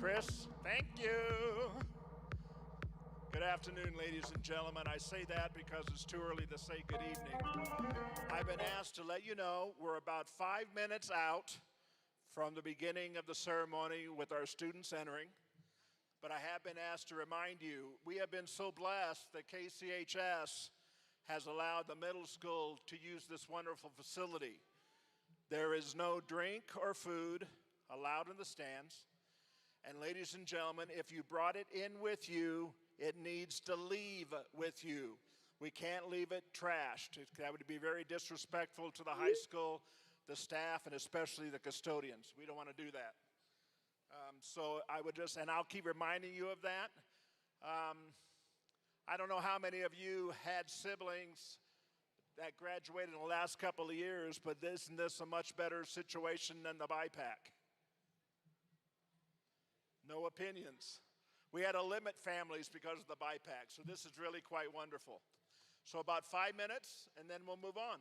Chris, thank you. Good afternoon, ladies and gentlemen. I say that because it's too early to say good evening. I've been asked to let you know we're about 5 minutes out from the beginning of the ceremony with our students entering. But I have been asked to remind you, we have been so blessed that KCHS has allowed the middle school to use this wonderful facility. There is no drink or food allowed in the stands. And ladies and gentlemen, if you brought it in with you, it needs to leave with you. We can't leave it trashed. That would be very disrespectful to the high school, the staff, and especially the custodians. We don't want to do that. So I would just, and I'll keep reminding you of that. I don't know how many of you had siblings that graduated in the last couple of years, but isn't this a much better situation than the BIPAC? No opinions. We had to limit families because of the BIPAC, so this is really quite wonderful. So about 5 minutes, and then we'll move on.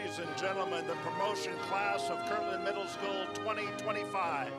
ladies and gentlemen, the promotion class of Kirtland Middle School 2025.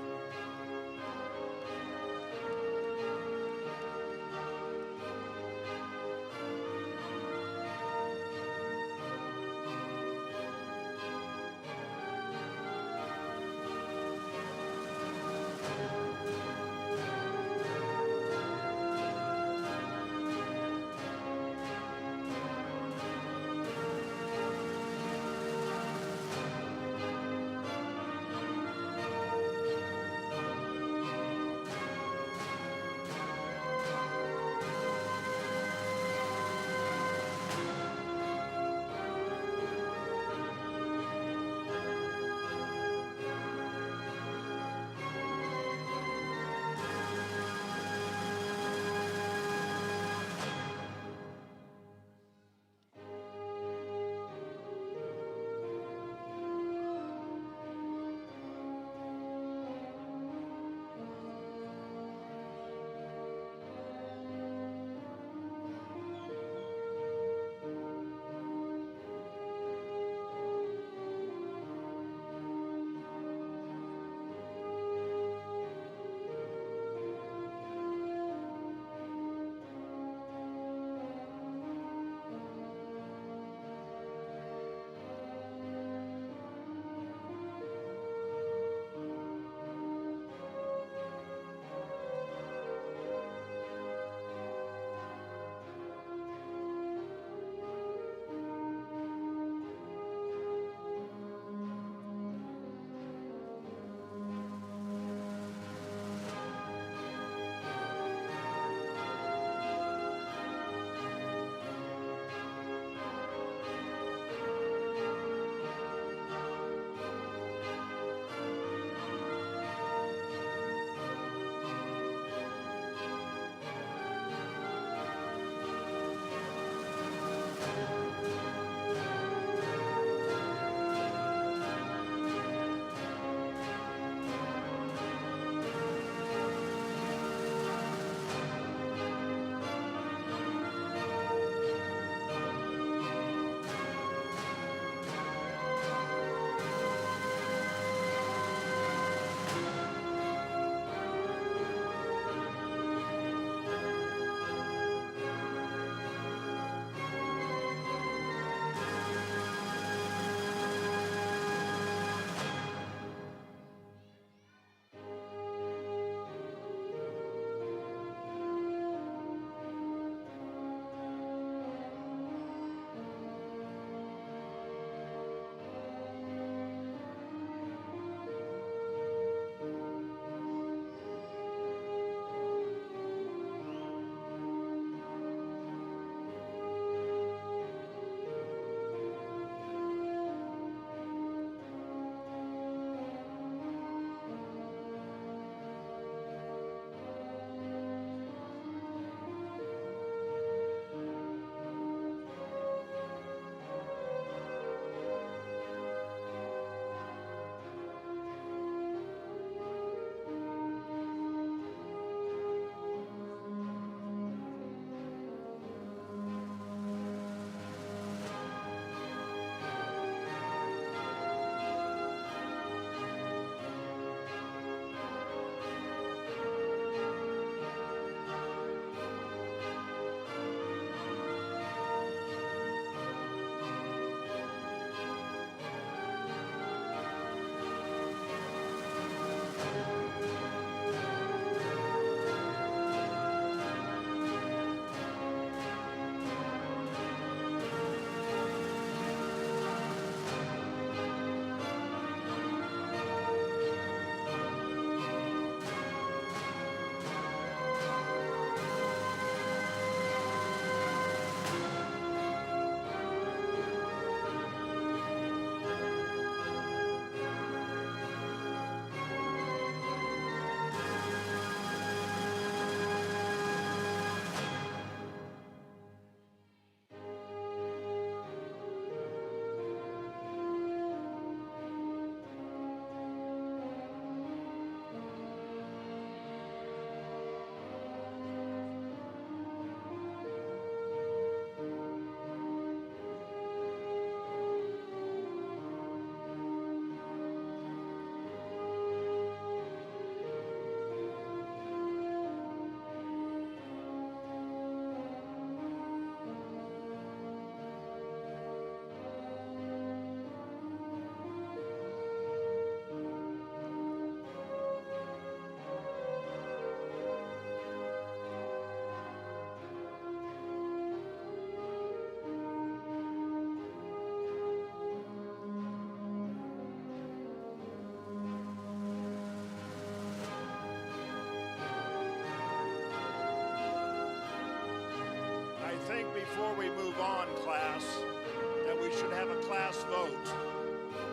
class vote.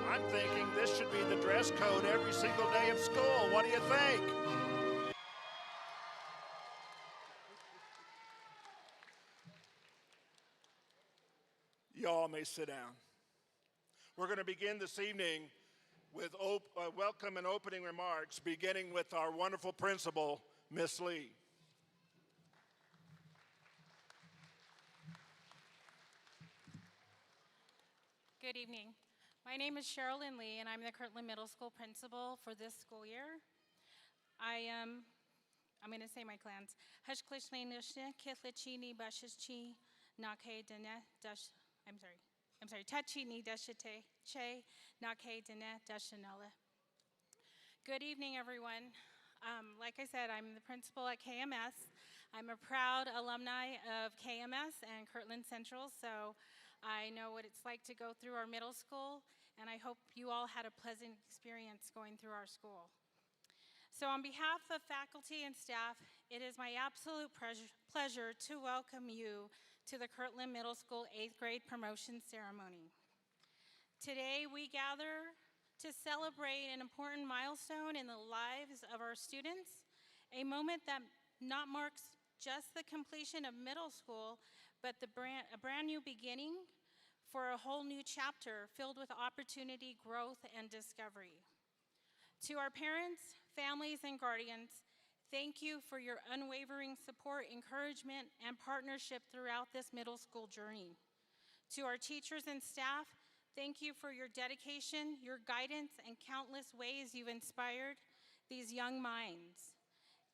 I'm thinking this should be the dress code every single day of school. What do you think? Y'all may sit down. We're going to begin this evening with welcome and opening remarks, beginning with our wonderful principal, Miss Lee. Good evening. My name is Sherilyn Lee, and I'm the Kirtland Middle School principal for this school year. I'm going to say my clans. Good evening, everyone. Like I said, I'm the principal at KMS. I'm a proud alumni of KMS and Kirtland Central, so I know what it's like to go through our middle school, and I hope you all had a pleasant experience going through our school. So on behalf of faculty and staff, it is my absolute pleasure to welcome you to the Kirtland Middle School 8th grade promotion ceremony. Today we gather to celebrate an important milestone in the lives of our students, a moment that not marks just the completion of middle school, but a brand new beginning for a whole new chapter filled with opportunity, growth, and discovery. To our parents, families, and guardians, thank you for your unwavering support, encouragement, and partnership throughout this middle school journey. To our teachers and staff, thank you for your dedication, your guidance, and countless ways you've inspired these young minds.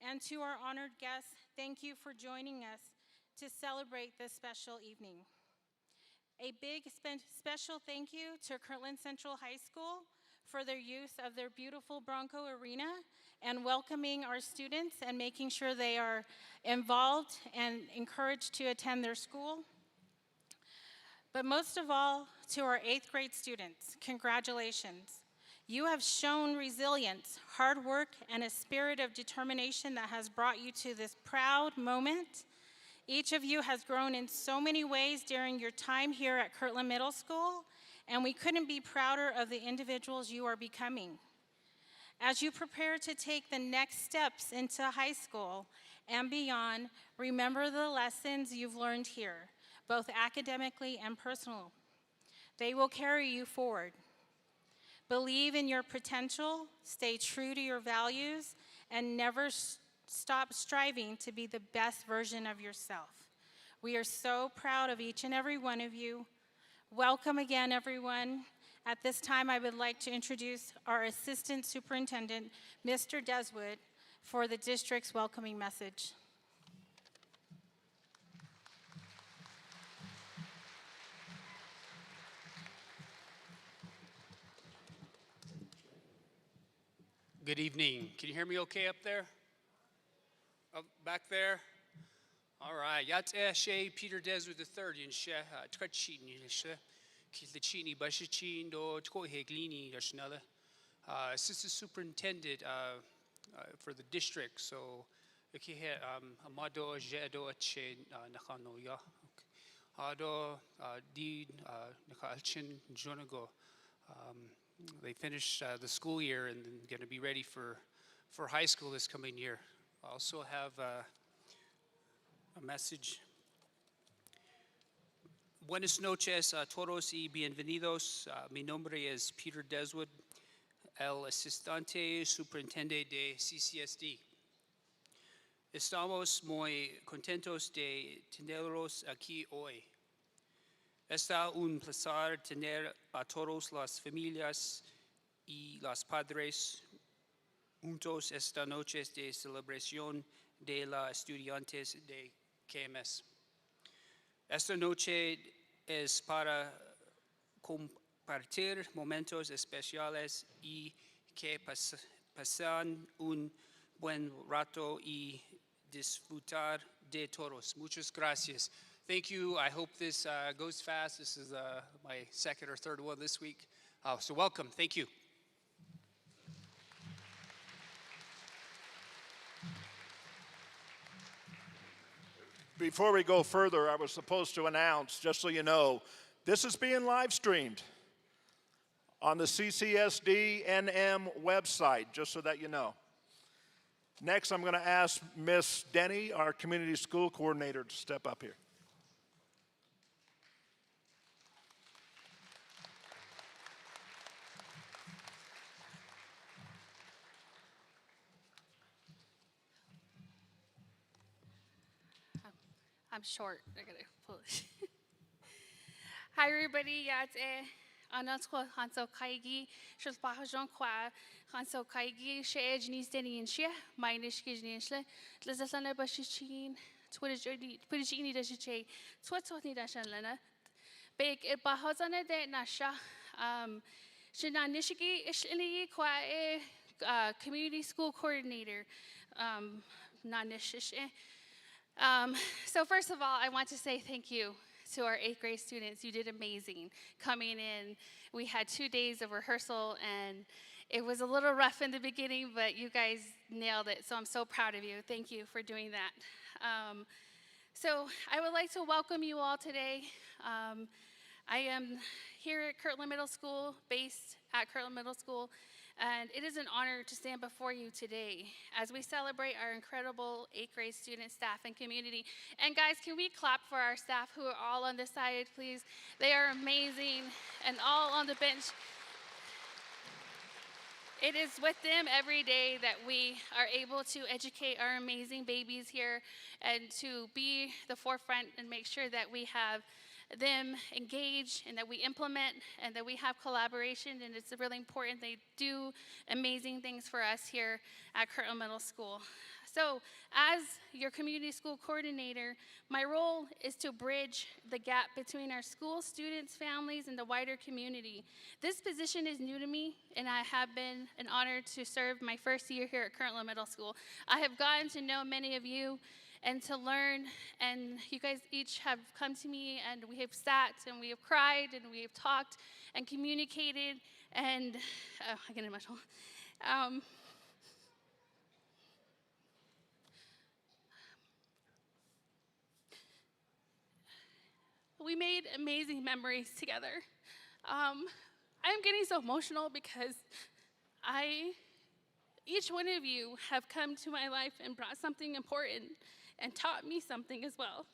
And to our honored guests, thank you for joining us to celebrate this special evening. A big special thank you to Kirtland Central High School for their use of their beautiful Bronco arena and welcoming our students and making sure they are involved and encouraged to attend their school. But most of all, to our 8th grade students, congratulations. You have shown resilience, hard work, and a spirit of determination that has brought you to this proud moment. Each of you has grown in so many ways during your time here at Kirtland Middle School, and we couldn't be prouder of the individuals you are becoming. As you prepare to take the next steps into high school and beyond, remember the lessons you've learned here, both academically and personal. They will carry you forward. Believe in your potential, stay true to your values, and never stop striving to be the best version of yourself. We are so proud of each and every one of you. Welcome again, everyone. At this time, I would like to introduce our Assistant Superintendent, Mr. Deswood, for the district's welcoming message. Good evening. Can you hear me okay up there? Up back there? All right. Yat Shay Peter Deswood III in She Trachini Kilachini Bashichin do Tko Heglini Dashnala. Assistant Superintendent for the district. So Amado Jedo Che Nakano Ya. Ado Deed Nakalchin Jonago. They finished the school year and then going to be ready for high school this coming year. I also have a message. Buenas noches a todos y bienvenidos. Mi nombre es Peter Deswood, el asistente superintendente de CCSD. Estamos muy contentos de tenerlos aquí hoy. Está un placer tener a todas las familias y los padres juntos esta noche de celebración de los estudiantes de KMS. Esta noche es para compartir momentos especiales y que pasen un buen rato y disfrutar de todos. Muchas gracias. Thank you. I hope this goes fast. This is my second or third one this week. So welcome. Thank you. Before we go further, I was supposed to announce, just so you know, This is being live streamed on the CCSD NM website, just so that you know. Next, I'm going to ask Miss Denny, our community school coordinator, to step up here. I'm short. I gotta push. Hi, everybody. Yat anatsko hanso kaigi shul pahajon kwa hanso kaigi sheej nisteni inshia mainish kijnishle tlazatlana bashichin twitchini dashiche twatotni dashanlana bake it bahazana de nasha shinanishiki ishlini kwa community school coordinator nanishish. So first of all, I want to say thank you to our 8th grade students. You did amazing coming in. We had 2 days of rehearsal, and it was a little rough in the beginning, but you guys nailed it, so I'm so proud of you. Thank you for doing that. So I would like to welcome you all today. I am here at Kirtland Middle School, based at Kirtland Middle School, and it is an honor to stand before you today as we celebrate our incredible 8th grade student, staff, and community. And guys, can we clap for our staff who are all on this side, please? They are amazing, and all on the bench. It is with them every day that we are able to educate our amazing babies here and to be the forefront and make sure that we have them engage and that we implement and that we have collaboration, and it's really important. They do amazing things for us here at Kirtland Middle School. So as your community school coordinator, my role is to bridge the gap between our school students, families, and the wider community. This position is new to me, and I have been an honor to serve my first year here at Kirtland Middle School. I have gotten to know many of you and to learn, and you guys each have come to me, and we have sat, and we have cried, and we have talked, and communicated, and, I get emotional. We made amazing memories together. I'm getting so emotional because each one of you have come to my life and brought something important and taught me something as well.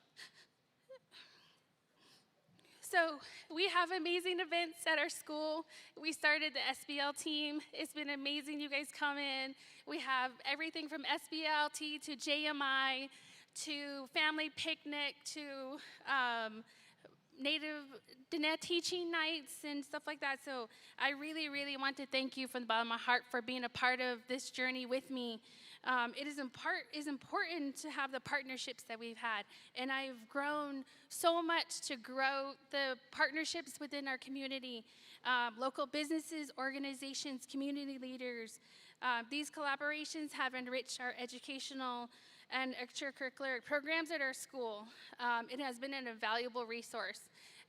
So we have amazing events at our school. We started the SBL team. It's been amazing. You guys come in. We have everything from SBLT to JMI to family picnic to Native Diné teaching nights and stuff like that. So I really, really want to thank you from the bottom of my heart for being a part of this journey with me. It is important to have the partnerships that we've had. And I've grown so much to grow the partnerships within our community, local businesses, organizations, community leaders. These collaborations have enriched our educational and extracurricular programs at our school. It has been an invaluable resource.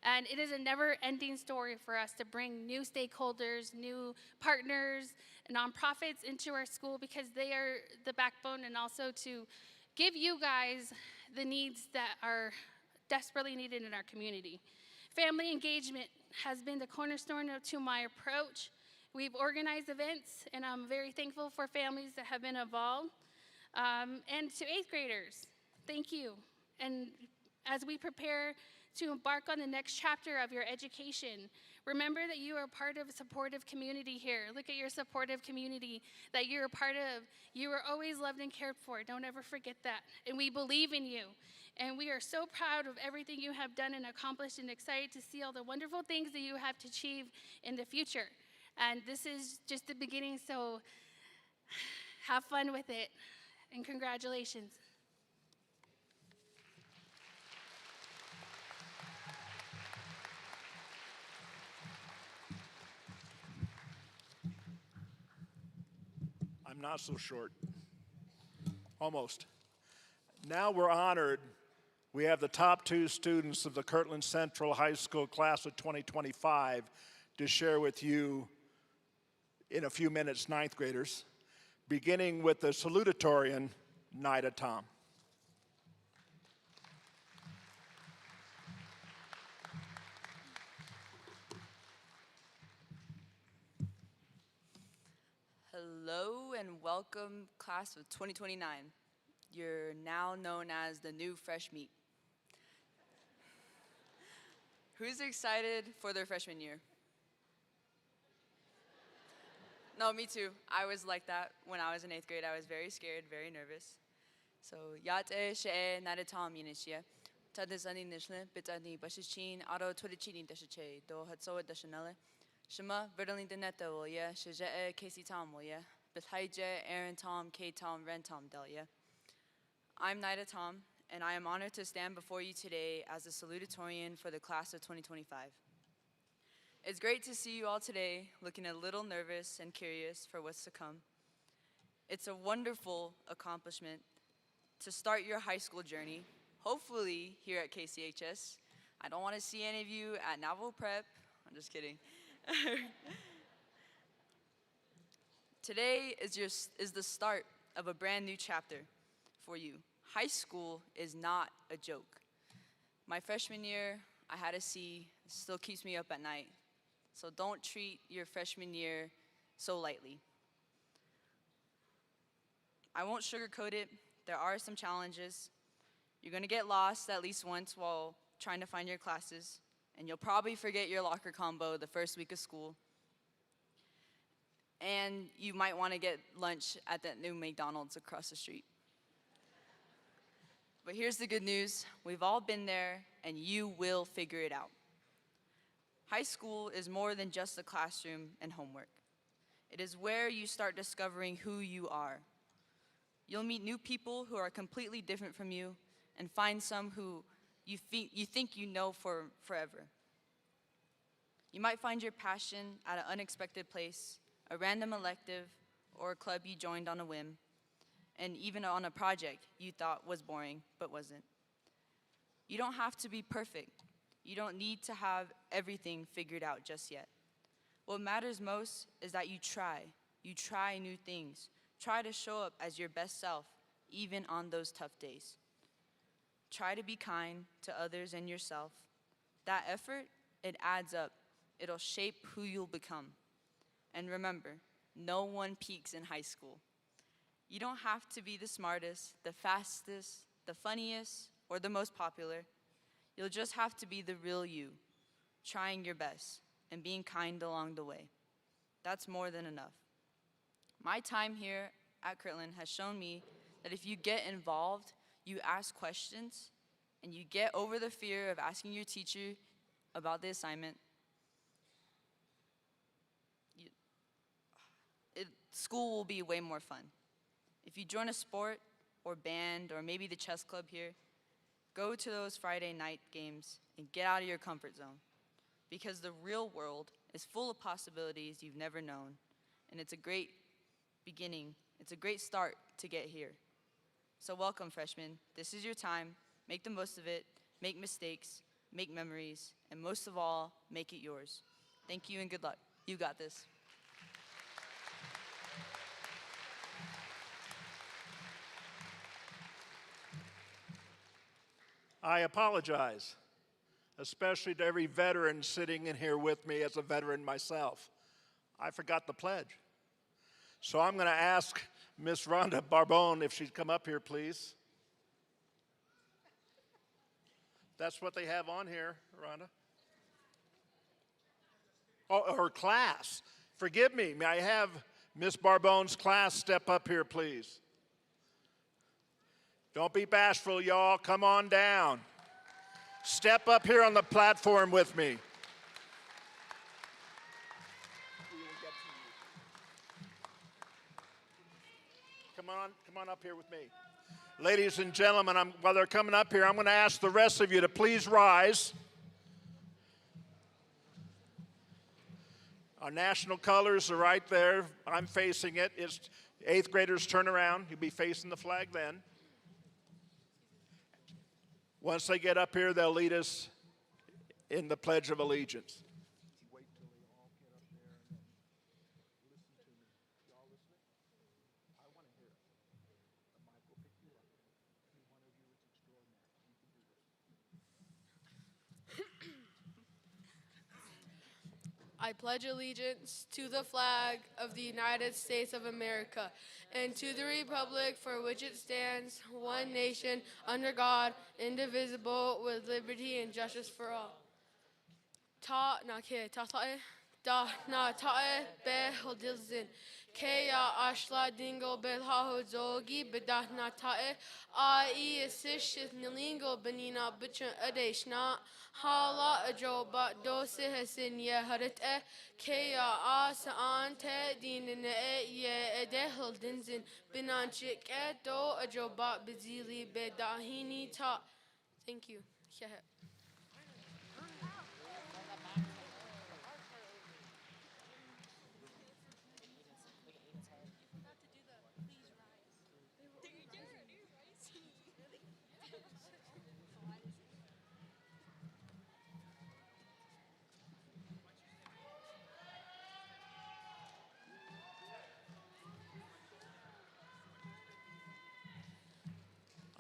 And it is a never-ending story for us to bring new stakeholders, new partners, nonprofits into our school because they are the backbone, and also to give you guys the needs that are desperately needed in our community. Family engagement has been the cornerstone to my approach. We've organized events, and I'm very thankful for families that have been involved. And to 8th graders, thank you. And as we prepare to embark on the next chapter of your education, remember that you are part of a supportive community here. Look at your supportive community that you're a part of. You are always loved and cared for. Don't ever forget that. And we believe in you. And we are so proud of everything you have done and accomplished, and excited to see all the wonderful things that you have to achieve in the future. And this is just the beginning, so have fun with it. And congratulations. I'm not so short. Almost. Now we're honored. We have the top 2 students of the Kirtland Central High School class of 2025 to share with you in a few minutes, 9th graders, beginning with the salutatorian, Nida Tom. Hello and welcome, class of 2029. You're now known as the new fresh meat. Who's excited for their freshman year? No, me too. I was like that when I was in 8th grade. I was very scared, very nervous. So, yate she'e nare tom yinishia. Tadisani nishle, bitani bashishin, aro twitichini deshiche, do hatsoa deshanele. Shema, verdaling deneta wilya, sheje Casey Tom wilya. Bithaije, Aaron Tom, K Tom, Ren Tom delia. I'm Nida Tom, and I am honored to stand before you today as the salutatorian for the class of 2025. It's great to see you all today looking a little nervous and curious for what's to come. It's a wonderful accomplishment to start your high school journey, hopefully here at KCHS. I don't want to see any of you at Naval Prep. I'm just kidding. Today is the start of a brand new chapter for you. High school is not a joke. My freshman year, I had a C. It still keeps me up at night. So don't treat your freshman year so lightly. I won't sugarcoat it. There are some challenges. You're gonna get lost at least once while trying to find your classes, and you'll probably forget your locker combo the first week of school. And you might wanna get lunch at that new McDonald's across the street. But here's the good news. We've all been there, and you will figure it out. High school is more than just the classroom and homework. It is where you start discovering who you are. You'll meet new people who are completely different from you and find some who you think you know for forever. You might find your passion at an unexpected place, a random elective, or a club you joined on a whim, and even on a project you thought was boring but wasn't. You don't have to be perfect. You don't need to have everything figured out just yet. What matters most is that you try. You try new things. Try to show up as your best self, even on those tough days. Try to be kind to others and yourself. That effort, it adds up. It'll shape who you'll become. And remember, no one peaks in high school. You don't have to be the smartest, the fastest, the funniest, or the most popular. You'll just have to be the real you, trying your best and being kind along the way. That's more than enough. My time here at Kirtland has shown me that if you get involved, you ask questions, and you get over the fear of asking your teacher about the assignment, school will be way more fun. If you join a sport or band or maybe the chess club here, go to those Friday night games and get out of your comfort zone, because the real world is full of possibilities you've never known, and it's a great beginning. It's a great start to get here. So welcome, freshmen. This is your time. Make the most of it. Make mistakes. Make memories. And most of all, make it yours. Thank you and good luck. You got this. I apologize, especially to every veteran sitting in here with me as a veteran myself. I forgot the pledge. So I'm going to ask Miss Rhonda Barbone if she'd come up here, please. That's what they have on here, Rhonda. Oh, her class. Forgive me. May I have Miss Barbone's class step up here, please? Don't be bashful, y'all. Come on down. Step up here on the platform with me. Come on up here with me. Ladies and gentlemen, while they're coming up here, I'm going to ask the rest of you to please rise. Our national colors are right there. I'm facing it. It's 8th graders turn around. You'll be facing the flag then. Once they get up here, they'll lead us in the Pledge of Allegiance. I pledge allegiance to the flag of the United States of America and to the republic for which it stands, one nation, under God, indivisible, with liberty and justice for all. Ta na ke ta ta e da na ta e be hodilzin ke ya ashla dingo belha zogi bedah na ta e I isish nilingo benina butcha adeshna hala ajoba dose hasin ye harit e ke ya asa ante dinine e ye ede holdinzin binanchik e do ajoba bizili bedahini ta. Thank you. Yeah.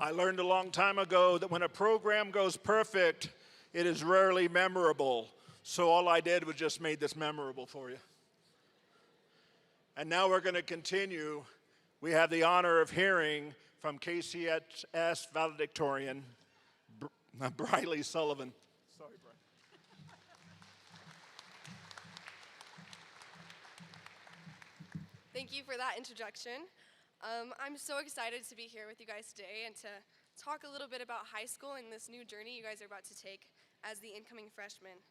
I learned a long time ago that when a program goes perfect, it is rarely memorable. So all I did was just made this memorable for you. And now we're going to continue. We have the honor of hearing from KCS Validictorian, Briley Sullivan. Sorry, Brian. Thank you for that introduction. I'm so excited to be here with you guys today and to talk a little bit about high school and this new journey you guys are about to take as the incoming freshmen.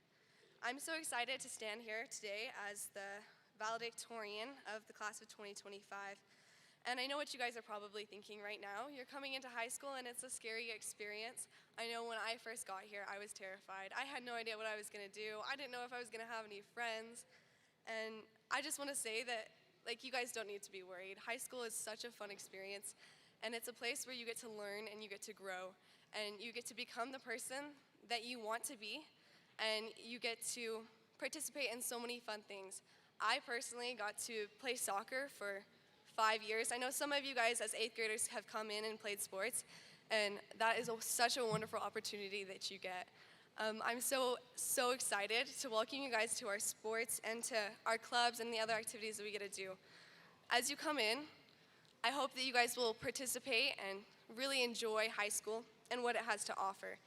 I'm so excited to stand here today as the valedictorian of the class of 2025. And I know what you guys are probably thinking right now. You're coming into high school and it's a scary experience. I know when I first got here, I was terrified. I had no idea what I was gonna do. I didn't know if I was gonna have any friends. And I just wanna say that you guys don't need to be worried. High school is such a fun experience, and it's a place where you get to learn and you get to grow, and you get to become the person that you want to be, and you get to participate in so many fun things. I personally got to play soccer for 5 years. I know some of you guys as 8th graders have come in and played sports, and that is such a wonderful opportunity that you get. I'm so excited to welcome you guys to our sports and to our clubs and the other activities that we get to do. As you come in, I hope that you guys will participate and really enjoy high school and what it has to offer.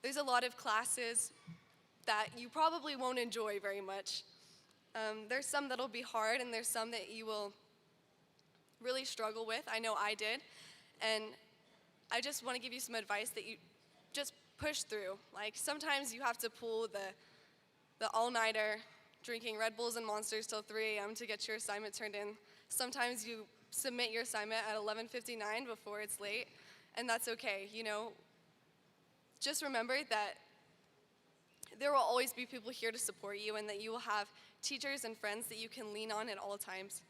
There's a lot of classes that you probably won't enjoy very much. There's some that'll be hard, and there's some that you will really struggle with. I know I did, and I just want to give you some advice that you just push through. Like, sometimes you have to pull the all-nighter, drinking Red Bulls and Monsters till 3 a.m. to get your assignment turned in. Sometimes you submit your assignment at 11:59 before it's late, and that's okay, you know. Just remember that there will always be people here to support you, and that you will have teachers and friends that you can lean on at all times.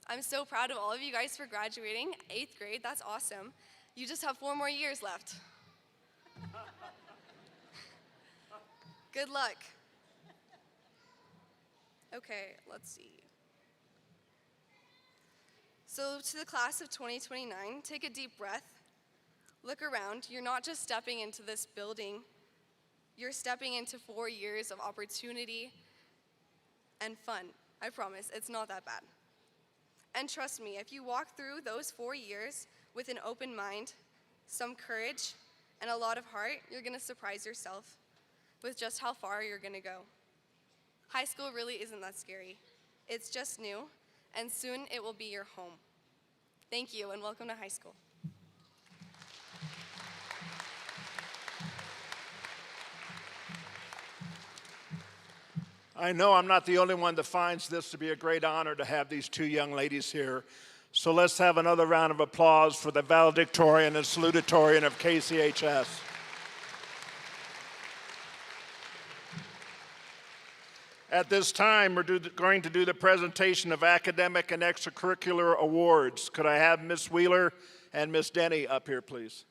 I'm so proud of all of you guys for graduating 8th grade. That's awesome. You just have 4 more years left. Good luck. Okay, let's see. So to the class of 2029, take a deep breath. Look around. You're not just stepping into this building. You're stepping into 4 years of opportunity and fun. I promise, it's not that bad. And trust me, if you walk through those 4 years with an open mind, some courage, and a lot of heart, you're gonna surprise yourself with just how far you're gonna go. High school really isn't that scary. It's just new, and soon it will be your home. Thank you, and welcome to high school. I know I'm not the only one that finds this to be a great honor to have these 2 young ladies here. So let's have another round of applause for the valedictorian and salutatorian of KCHS. At this time, we're going to do the presentation of academic and extracurricular awards. Could I have Ms. Wheeler and Ms. Denny up here, please?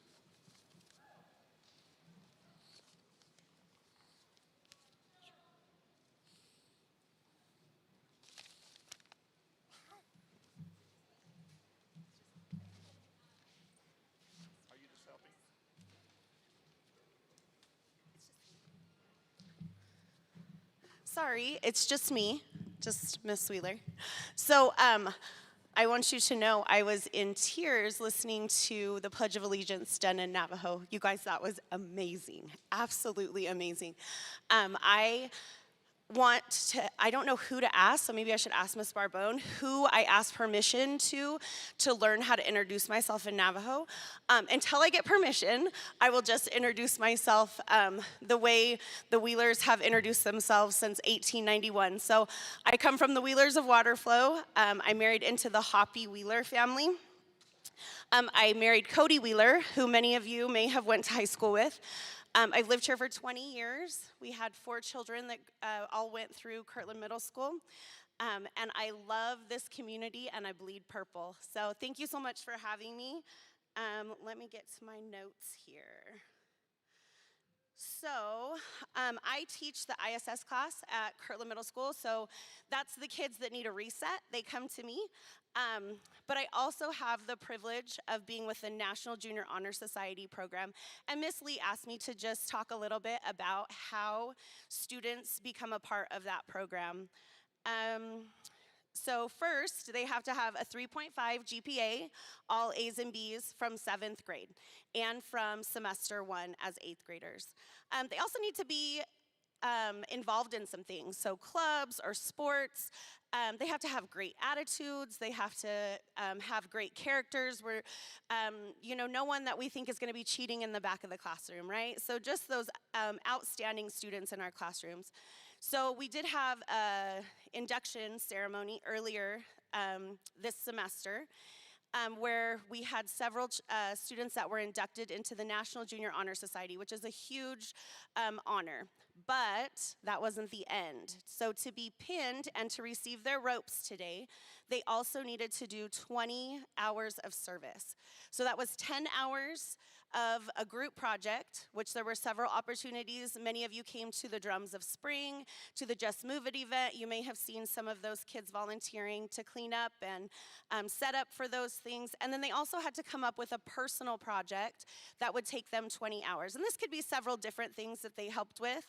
Sorry, it's just me, just Miss Wheeler. So I want you to know I was in tears listening to the Pledge of Allegiance done in Navajo. You guys, that was amazing, absolutely amazing. I don't know who to ask, so maybe I should ask Miss Barbone, who I asked permission to learn how to introduce myself in Navajo. Until I get permission, I will just introduce myself the way the Wheelers have introduced themselves since 1891. So I come from the Wheelers of Waterflow. I married into the Hoppy Wheeler family. I married Cody Wheeler, who many of you may have went to high school with. I've lived here for 20 years. We had 4 children that all went through Kirtland Middle School. And I love this community, and I bleed purple. So thank you so much for having me. Let me get to my notes here. So I teach the ISS class at Kirtland Middle School, so that's the kids that need a reset. They come to me. But I also have the privilege of being with the National Junior Honor Society program. And Miss Lee asked me to just talk a little bit about how students become a part of that program. So first, they have to have a 3.5 GPA, all A's and B's from 7th grade, and from semester 1 as 8th graders. They also need to be involved in some things, so clubs or sports. They have to have great attitudes. They have to have great characters where, no one that we think is going to be cheating in the back of the classroom, right? So just those outstanding students in our classrooms. So we did have an induction ceremony earlier this semester where we had several students that were inducted into the National Junior Honor Society, which is a huge honor. But that wasn't the end. So to be pinned and to receive their ropes today, they also needed to do 20 hours of service. So that was 10 hours of a group project, which there were several opportunities. Many of you came to the Drums of Spring, to the Just Move It event. You may have seen some of those kids volunteering to clean up and set up for those things. And then they also had to come up with a personal project that would take them 20 hours. And this could be several different things that they helped with.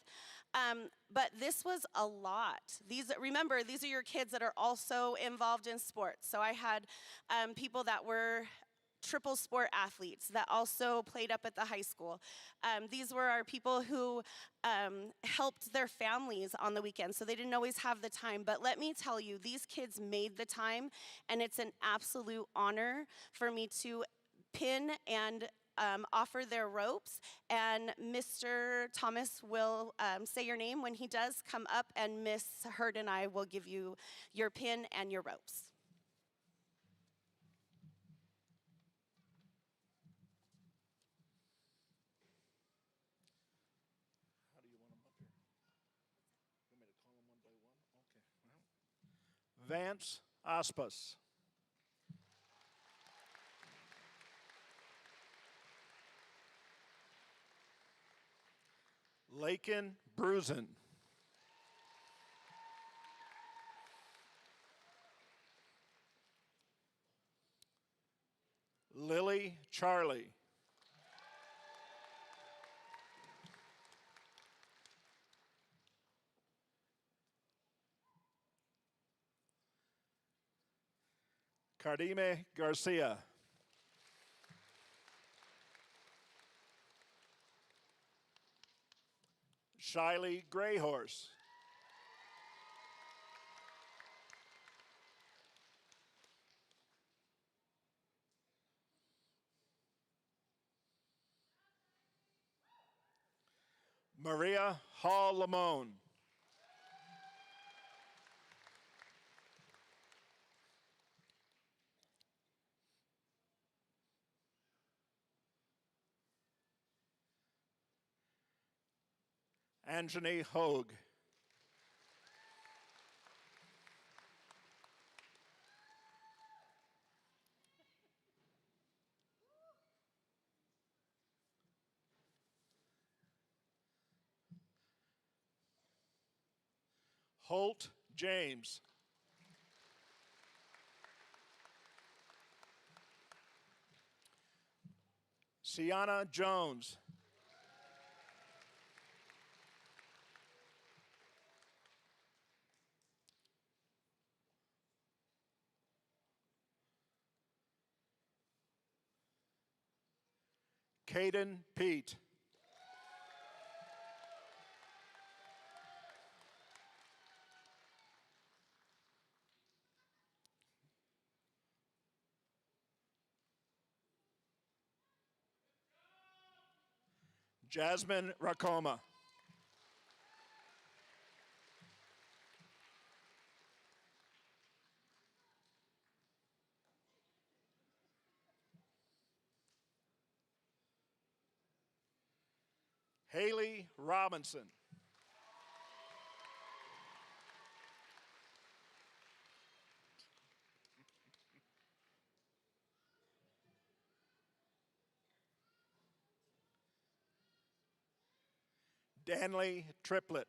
But this was a lot. Remember, these are your kids that are also involved in sports. So I had people that were triple sport athletes that also played up at the high school. These were our people who helped their families on the weekends, so they didn't always have the time. But let me tell you, these kids made the time, and it's an absolute honor for me to pin and offer their ropes. And Mr. Thomas will say your name. When he does, come up, and Miss Hurd and I will give you your pin and your ropes. Vance Aspas. Lakin Bruzen. Lily Charlie. Cardime Garcia. Shiley Greyhorse. Maria Hall Lamone. Anjani Hogue. Holt James. Sienna Jones. Caden Pete. Jasmine Rakoma. Haley Robinson. Danley Triplett.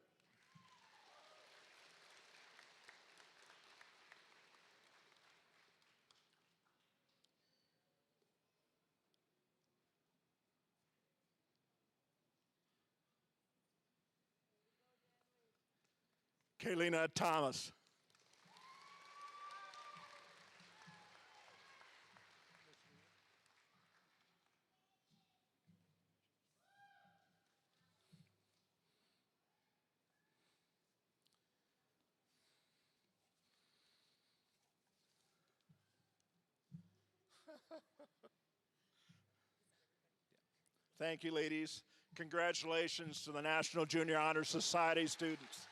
Kaylina Thomas. Thank you, ladies. Congratulations to the National Junior Honor Society students.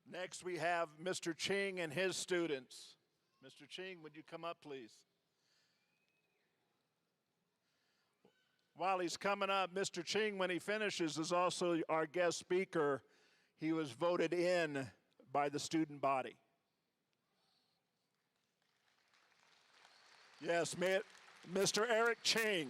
Next, we have Mr. Ching and his students. Mr. Ching, would you come up, please? While he's coming up, Mr. Ching, when he finishes, is also our guest speaker. He was voted in by the student body. Yes, Mr. Eric Ching.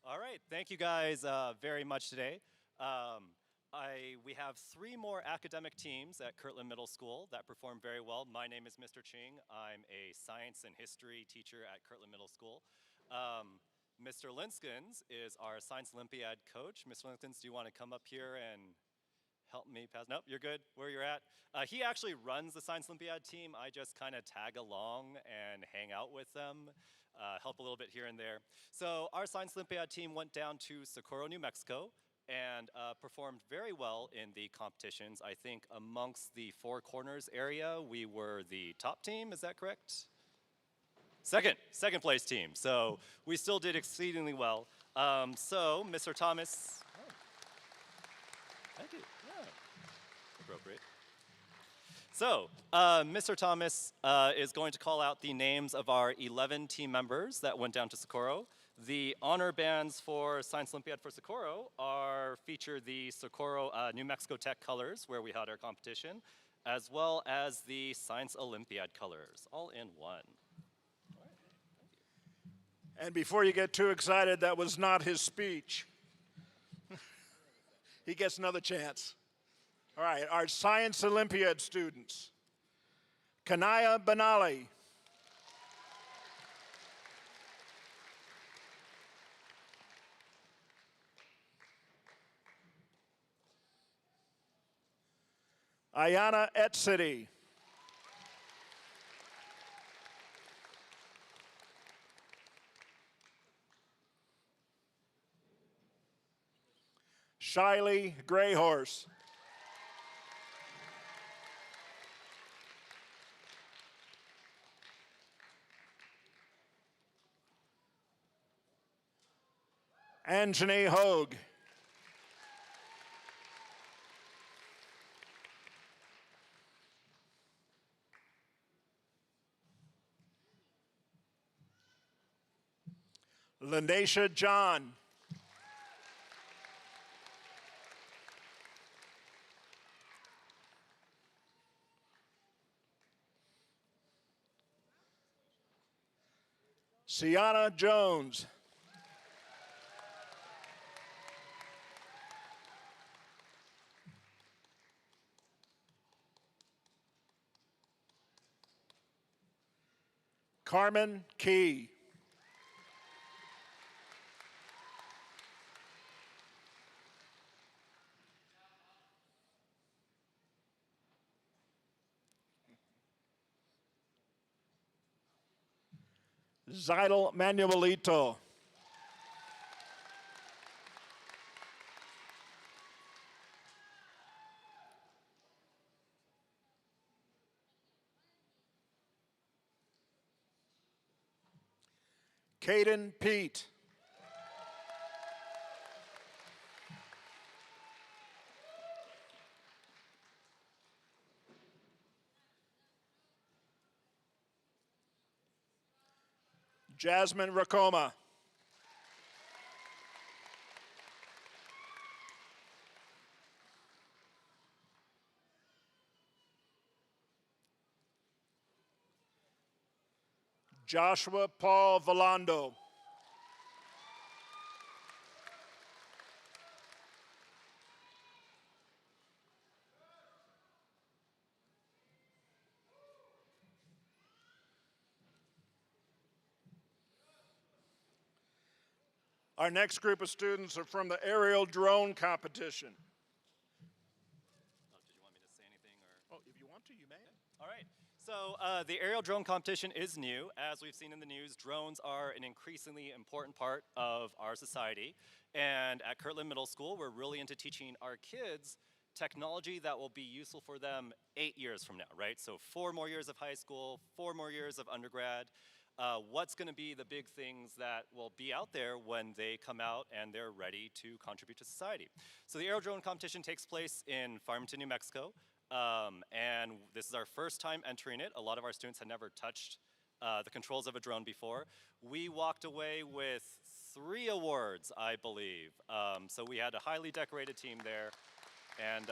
All right, thank you guys very much today. We have 3 more academic teams at Kirtland Middle School that performed very well. My name is Mr. Ching. I'm a science and history teacher at Kirtland Middle School. Mr. Linskins is our Science Olympiad coach. Mr. Linskins, do you want to come up here and help me pass? Nope, you're good where you're at. He actually runs the Science Olympiad team. I just kind of tag along and hang out with them. Help a little bit here and there. So our Science Olympiad team went down to Socorro, New Mexico, and performed very well in the competitions. I think amongst the Four Corners area, we were the top team, is that correct? Second place team. So we still did exceedingly well. So Mr. Thomas, thank you, yeah, appropriate. So, Mr. Thomas is going to call out the names of our 11 team members that went down to Socorro. The honor bands for Science Olympiad for Socorro feature the Socorro New Mexico Tech colors, where we had our competition, as well as the Science Olympiad colors, all in one. All right, thank you. And before you get too excited, that was not his speech. He gets another chance. All right, our Science Olympiad students. Kanaya Benali. Ayana Etsity. Shiley Greyhorse. Anjani Hogue. Lanaisha John. Sienna Jones. Carmen Key. Zidal Manuelito. Caden Pete. Jasmine Racoma. Joshua Paul Volando. Our next group of students are from the aerial drone competition. Oh, did you want me to say anything? Or? Oh, if you want to, you may. All right. So the aerial drone competition is new. As we've seen in the news, drones are an increasingly important part of our society. And at Kirtland Middle School, we're really into teaching our kids technology that will be useful for them 8 years from now, right? So 4 more years of high school, 4 more years of undergrad. What's going to be the big things that will be out there when they come out and they're ready to contribute to society? So the aerial drone competition takes place in Farmington, New Mexico. And this is our first time entering it. A lot of our students had never touched the controls of a drone before. We walked away with 3 awards, I believe. So we had a highly decorated team there. And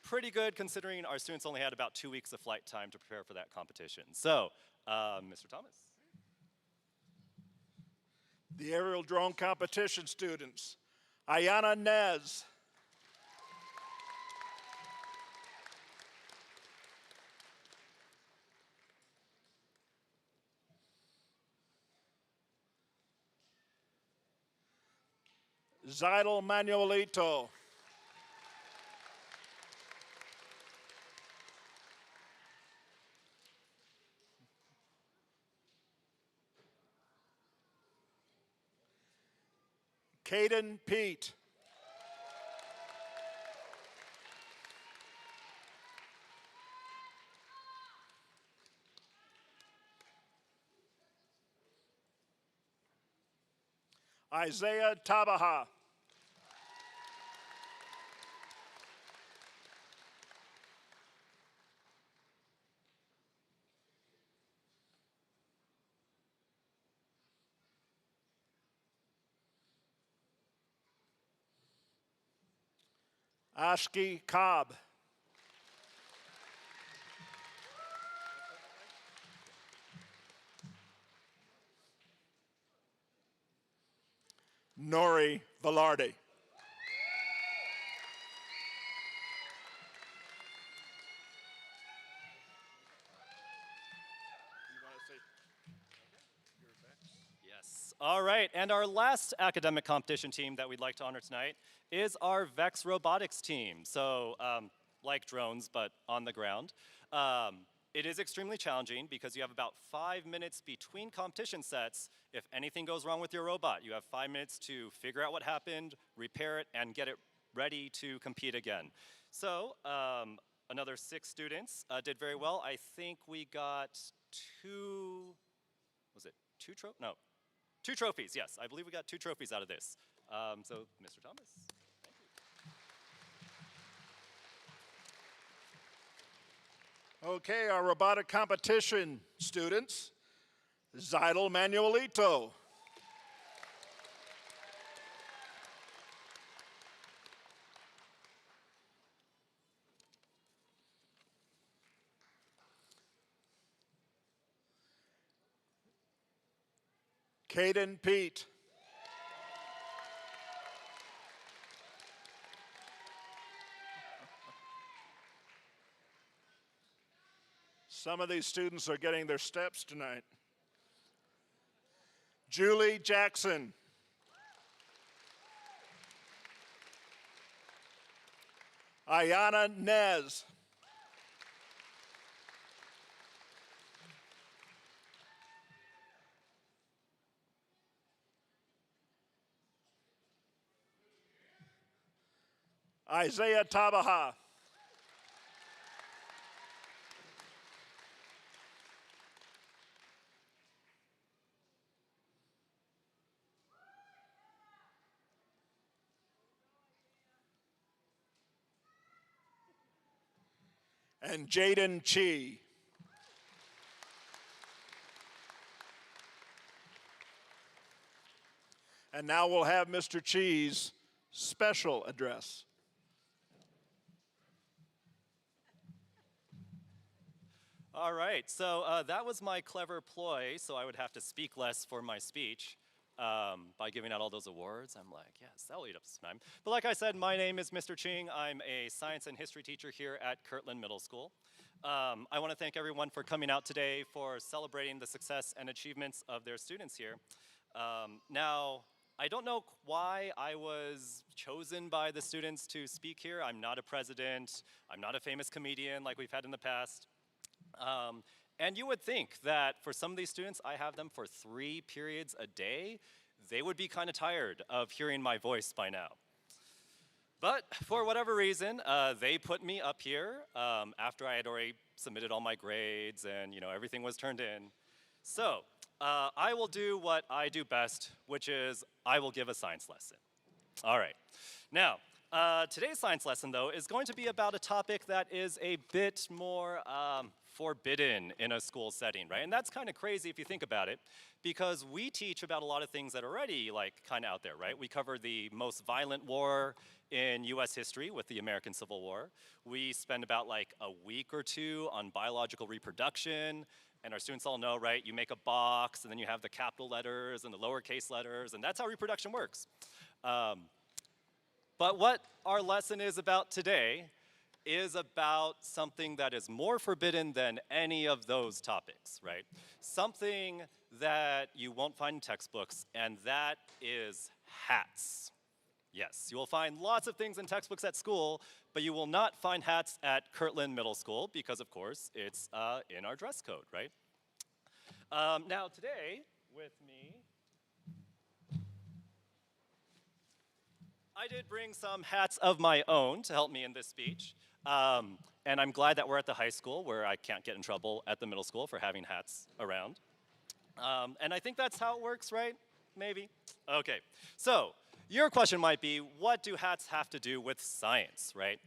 pretty good considering our students only had about 2 weeks of flight time to prepare for that competition. So, Mr. Thomas. The aerial drone competition students. Ayana Nez. Zidal Manuelito. Caden Pete. Isaiah Tabaha. Ashki Cobb. Nori Velarde. Yes. All right, and our last academic competition team that we'd like to honor tonight is our VEX robotics team. So, like drones, but on the ground. It is extremely challenging because you have about 5 minutes between competition sets. If anything goes wrong with your robot, you have 5 minutes to figure out what happened, repair it, and get it ready to compete again. So, another 6 students did very well. I think we got 2, was it 2 trophies? No, 2 trophies, yes. I believe we got 2 trophies out of this. So, Mr. Thomas. Thank you. Okay, our robotic competition students, Zidal Manuelito. Caden Pete. Some of these students are getting their steps tonight. Julie Jackson. Ayana Nez. Isaiah Tabaha. And Jaden Chi. And now we'll have Mr. Chi's special address. All right, so that was my clever ploy, so I would have to speak less for my speech by giving out all those awards. I'm like, yes, that'll eat up some time. But like I said, my name is Mr. Ching. I'm a science and history teacher here at Kirtland Middle School. I want to thank everyone for coming out today for celebrating the success and achievements of their students here. Now, I don't know why I was chosen by the students to speak here. I'm not a president. I'm not a famous comedian like we've had in the past. And you would think that for some of these students, I have them for 3 periods a day. They would be kind of tired of hearing my voice by now. But for whatever reason, they put me up here after I had already submitted all my grades and everything was turned in. So I will do what I do best, which is I will give a science lesson. All right. Now, today's science lesson, though, is going to be about a topic that is a bit more forbidden in a school setting, right? And that's kind of crazy if you think about it, because we teach about a lot of things that are already kind of out there, right? We cover the most violent war in US history with the American Civil War. We spend about a week or 2 on biological reproduction, and our students all know, right? You make a box, and then you have the capital letters and the lowercase letters, and that's how reproduction works. But what our lesson is about today is about something that is more forbidden than any of those topics, right? Something that you won't find in textbooks, and that is hats. Yes, you will find lots of things in textbooks at school, but you will not find hats at Kirtland Middle School because, of course, it's in our dress code, right? Now, today, with me, I did bring some hats of my own to help me in this speech. And I'm glad that we're at the high school where I can't get in trouble at the middle school for having hats around. And I think that's how it works, right? Maybe. Okay, so your question might be, what do hats have to do with science, right?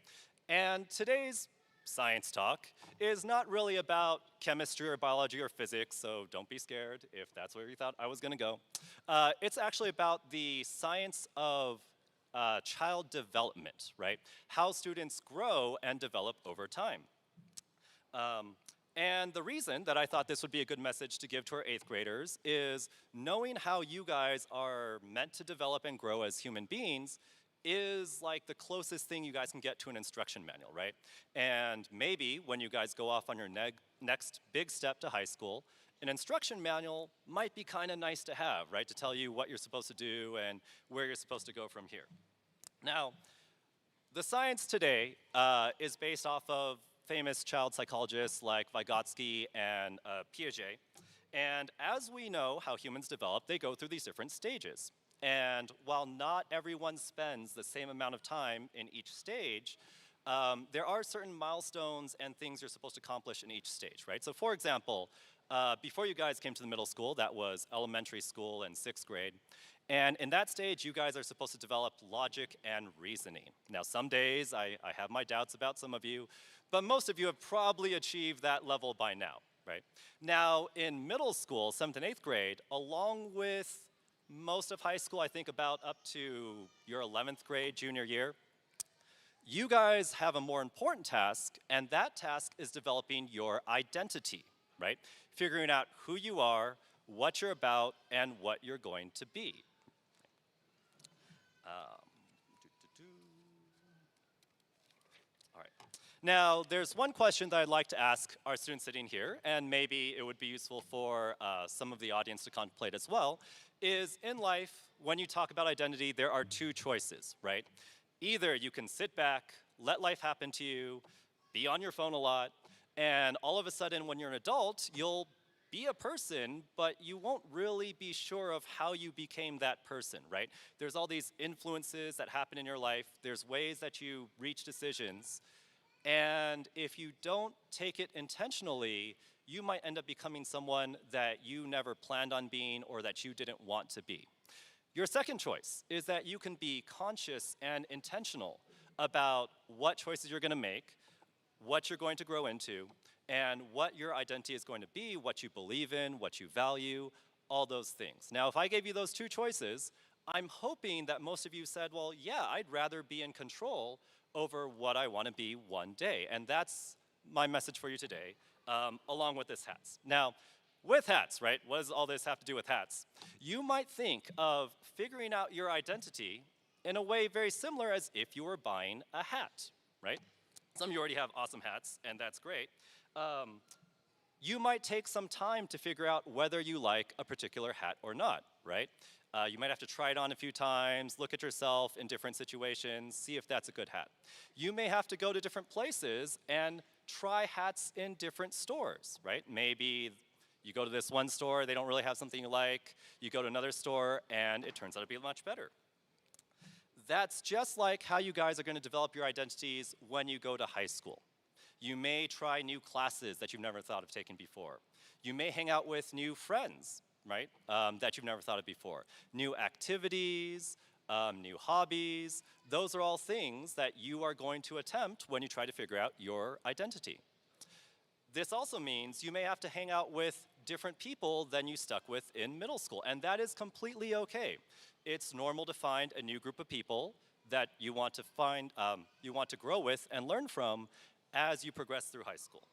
And today's science talk is not really about chemistry or biology or physics, so don't be scared if that's where you thought I was gonna go. It's actually about the science of child development, right? How students grow and develop over time. And the reason that I thought this would be a good message to give to our 8th graders is knowing how you guys are meant to develop and grow as human beings is the closest thing you guys can get to an instruction manual, right? And maybe when you guys go off on your next big step to high school, an instruction manual might be kind of nice to have, right? To tell you what you're supposed to do and where you're supposed to go from here. Now, the science today is based off of famous child psychologists like Vygotsky and Piaget. And as we know how humans develop, they go through these different stages. And while not everyone spends the same amount of time in each stage, there are certain milestones and things you're supposed to accomplish in each stage, right? So for example, before you guys came to the middle school, that was elementary school and 6th grade. And in that stage, you guys are supposed to develop logic and reasoning. Now, some days I have my doubts about some of you, but most of you have probably achieved that level by now, right? Now, in middle school, 7th and 8th grade, along with most of high school, I think about up to your 11th grade, junior year, you guys have a more important task, and that task is developing your identity, right? Figuring out who you are, what you're about, and what you're going to be. All right. Now, there's one question that I'd like to ask our students sitting here, and maybe it would be useful for some of the audience to contemplate as well, is in life, when you talk about identity, there are two choices, right? Either you can sit back, let life happen to you, be on your phone a lot, and all of a sudden when you're an adult, you'll be a person, but you won't really be sure of how you became that person, right? There's all these influences that happen in your life. There's ways that you reach decisions. And if you don't take it intentionally, you might end up becoming someone that you never planned on being or that you didn't want to be. Your second choice is that you can be conscious and intentional about what choices you're going to make, what you're going to grow into, and what your identity is going to be, what you believe in, what you value, all those things. Now, if I gave you those two choices, I'm hoping that most of you said, well, yeah, I'd rather be in control over what I want to be one day. And that's my message for you today, along with this hats. Now, with hats, right? What does all this have to do with hats? You might think of figuring out your identity in a way very similar as if you were buying a hat, right? Some of you already have awesome hats, and that's great. You might take some time to figure out whether you like a particular hat or not, right? You might have to try it on a few times, look at yourself in different situations, see if that's a good hat. You may have to go to different places and try hats in different stores, right? Maybe you go to this one store, they don't really have something you like. You go to another store, and it turns out to be much better. That's just like how you guys are going to develop your identities when you go to high school. You may try new classes that you've never thought of taking before. You may hang out with new friends, right, that you've never thought of before. New activities, new hobbies. Those are all things that you are going to attempt when you try to figure out your identity. This also means you may have to hang out with different people than you stuck with in middle school, and that is completely okay. It's normal to find a new group of people that you want to find, you want to grow with and learn from as you progress through high school.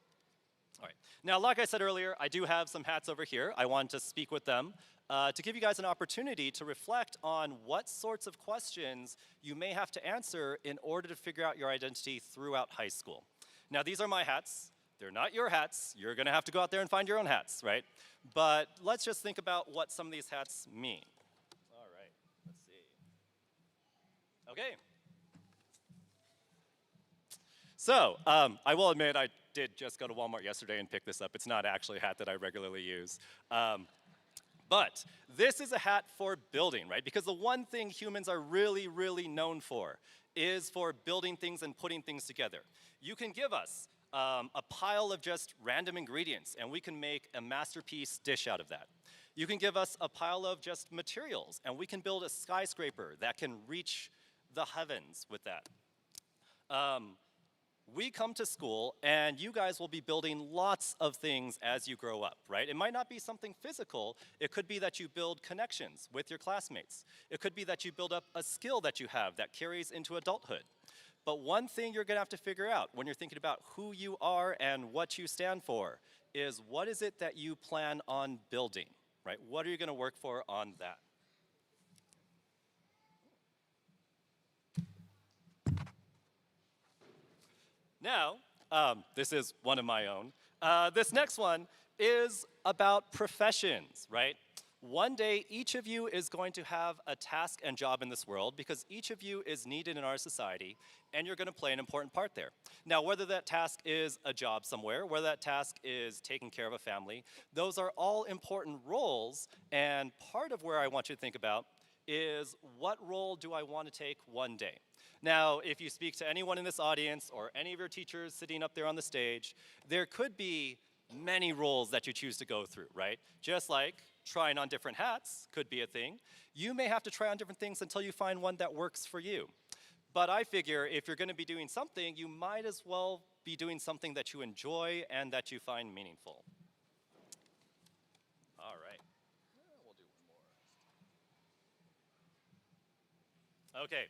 All right. Now, like I said earlier, I do have some hats over here. I want to speak with them to give you guys an opportunity to reflect on what sorts of questions you may have to answer in order to figure out your identity throughout high school. Now, these are my hats. They're not your hats. You're going to have to go out there and find your own hats, right? But let's just think about what some of these hats mean. All right, let's see. Okay. So, I will admit I did just go to Walmart yesterday and pick this up. It's not actually a hat that I regularly use. But this is a hat for building, right? Because the one thing humans are really, really known for is for building things and putting things together. You can give us a pile of just random ingredients, and we can make a masterpiece dish out of that. You can give us a pile of just materials, and we can build a skyscraper that can reach the heavens with that. We come to school, and you guys will be building lots of things as you grow up, right? It might not be something physical. It could be that you build connections with your classmates. It could be that you build up a skill that you have that carries into adulthood. But one thing you're going to have to figure out when you're thinking about who you are and what you stand for is what is it that you plan on building, right? What are you going to work for on that? Now, this is one of my own. This next one is about professions, right? One day, each of you is going to have a task and job in this world because each of you is needed in our society, and you're going to play an important part there. Now, whether that task is a job somewhere, whether that task is taking care of a family, those are all important roles, and part of where I want you to think about is what role do I want to take one day? Now, if you speak to anyone in this audience or any of your teachers sitting up there on the stage, there could be many roles that you choose to go through, right? Just like trying on different hats could be a thing. You may have to try on different things until you find one that works for you. But I figure if you're gonna be doing something, you might as well be doing something that you enjoy and that you find meaningful. All right. We'll do one more. Okay.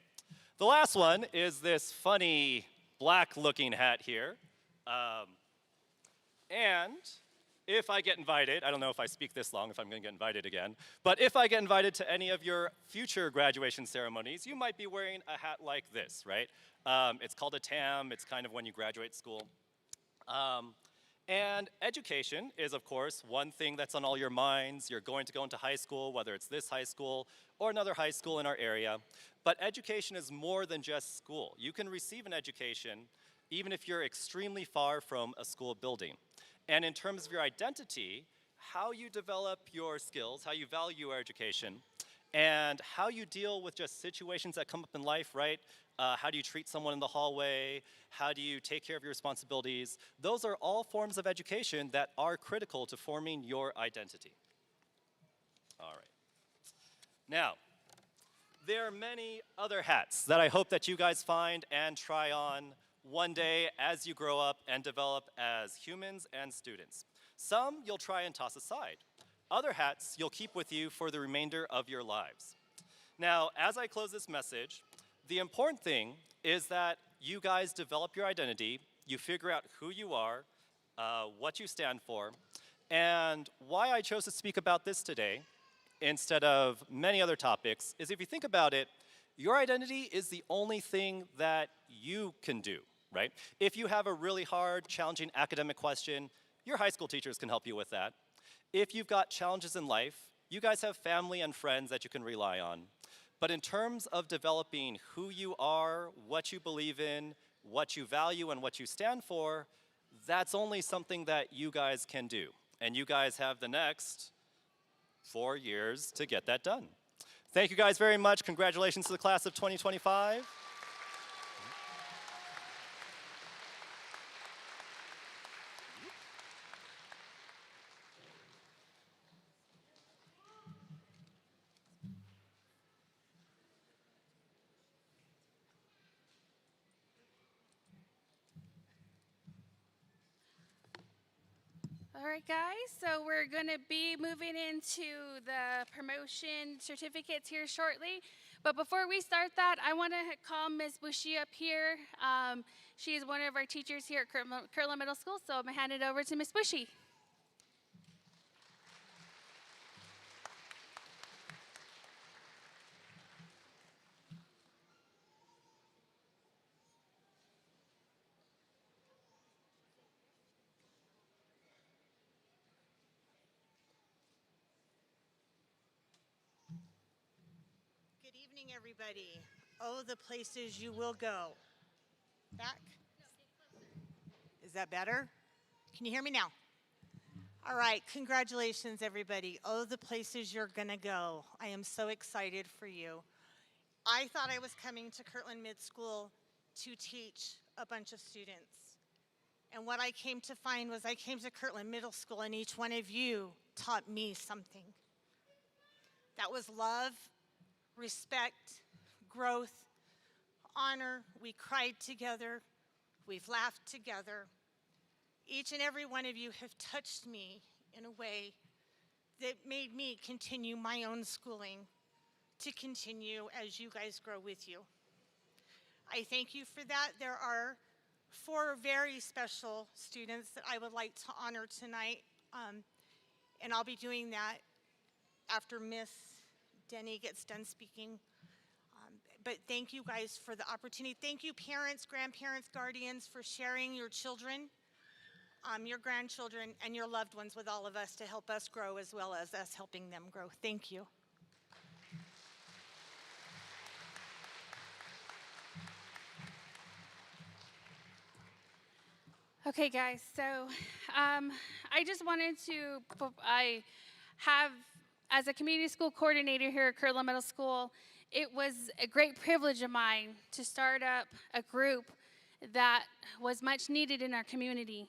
The last one is this funny black-looking hat here. And if I get invited, I don't know if I speak this long, if I'm gonna get invited again, but if I get invited to any of your future graduation ceremonies, you might be wearing a hat like this, right? It's called a TAM, it's kind of when you graduate school. And education is, of course, one thing that's on all your minds. You're going to go into high school, whether it's this high school or another high school in our area. But education is more than just school. You can receive an education even if you're extremely far from a school building. And in terms of your identity, how you develop your skills, how you value your education, and how you deal with just situations that come up in life, right? How do you treat someone in the hallway? How do you take care of your responsibilities? Those are all forms of education that are critical to forming your identity. All right. Now, there are many other hats that I hope that you guys find and try on one day as you grow up and develop as humans and students. Some you'll try and toss aside. Other hats you'll keep with you for the remainder of your lives. Now, as I close this message, the important thing is that you guys develop your identity, you figure out who you are, what you stand for, and why I chose to speak about this today instead of many other topics is if you think about it, your identity is the only thing that you can do, right? If you have a really hard, challenging academic question, your high school teachers can help you with that. If you've got challenges in life, you guys have family and friends that you can rely on. But in terms of developing who you are, what you believe in, what you value, and what you stand for, that's only something that you guys can do. And you guys have the next 4 years to get that done. Thank you guys very much. Congratulations to the class of 2025. All right, guys, so we're going to be moving into the promotion certificates here shortly. But before we start that, I want to call Ms. Bushy up here. She is one of our teachers here at Kirtland Middle School, so I'm going to hand it over to Ms. Bushy. Good evening, everybody. Oh, the places you will go. Back? Is that better? Can you hear me now? All right, congratulations, everybody. Oh, the places you're gonna go. I am so excited for you. I thought I was coming to Kirtland Mid School to teach a bunch of students. And what I came to find was I came to Kirtland Middle School and each one of you taught me something. That was love, respect, growth, honor. We cried together. We've laughed together. Each and every one of you have touched me in a way that made me continue my own schooling to continue as you guys grow with you. I thank you for that. There are 4 very special students that I would like to honor tonight, and I'll be doing that after Miss Denny gets done speaking. But thank you guys for the opportunity. Thank you parents, grandparents, guardians for sharing your children, your grandchildren, and your loved ones with all of us to help us grow as well as us helping them grow. Thank you. Okay, guys, so I just wanted to, as a community school coordinator here at Kirtland Middle School, it was a great privilege of mine to start up a group that was much needed in our community.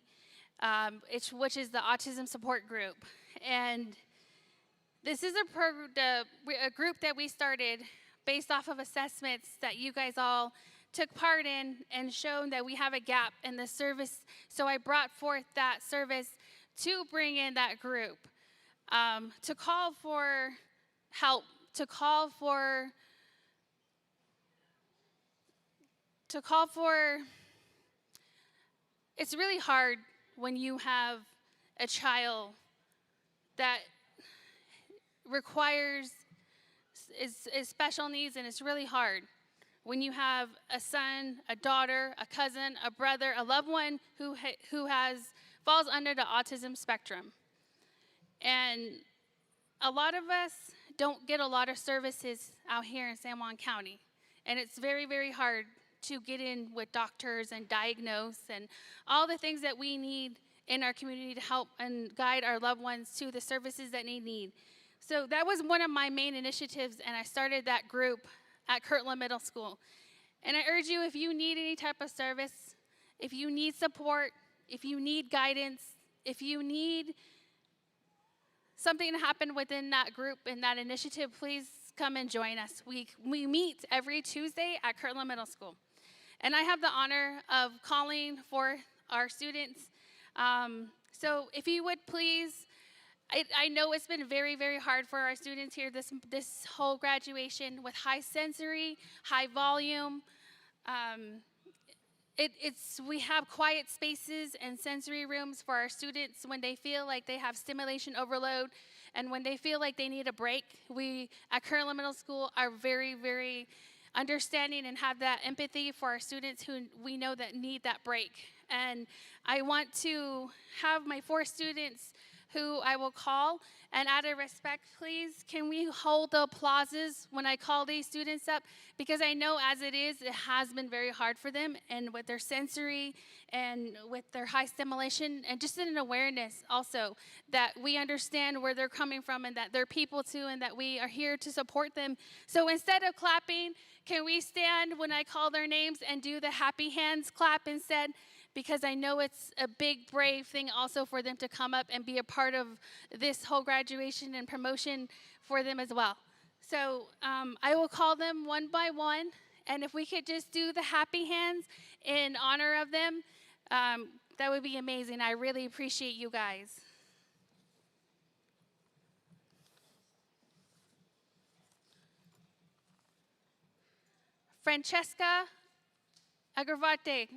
which is the autism support group. And this is a group that we started based off of assessments that you guys all took part in and shown that we have a gap in the service. So I brought forth that service to bring in that group, to call for help, to call for it's really hard when you have a child that requires is special needs, and it's really hard when you have a son, a daughter, a cousin, a brother, a loved one who falls under the autism spectrum. And a lot of us don't get a lot of services out here in San Juan County, and it's very, very hard to get in with doctors and diagnose and all the things that we need in our community to help and guide our loved ones to the services that they need. So that was one of my main initiatives, and I started that group at Kirtland Middle School. And I urge you, if you need any type of service, if you need support, if you need guidance, if you need something to happen within that group and that initiative, please come and join us. We meet every Tuesday at Kirtland Middle School. And I have the honor of calling for our students. So if you would please, I know it's been very, very hard for our students here this whole graduation with high sensory, high volume. We have quiet spaces and sensory rooms for our students when they feel like they have stimulation overload and when they feel like they need a break. We at Kirtland Middle School are very, very understanding and have that empathy for our students who we know that need that break. And I want to have my 4 students who I will call, and out of respect, please, can we hold the applauses when I call these students up? Because I know as it is, it has been very hard for them, and with their sensory and with their high stimulation, and just an awareness also that we understand where they're coming from and that they're people too, and that we are here to support them. So instead of clapping, can we stand when I call their names and do the happy hands clap instead? Because I know it's a big, brave thing also for them to come up and be a part of this whole graduation and promotion for them as well. So I will call them one by one, and if we could just do the happy hands in honor of them, that would be amazing. I really appreciate you guys. Francesca Agravate.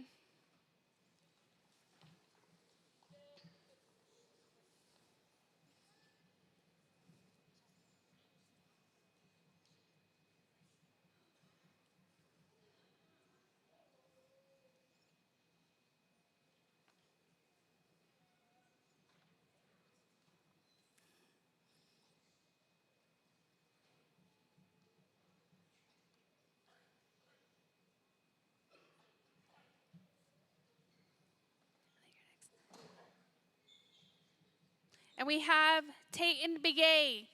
And we have Tayton Begay.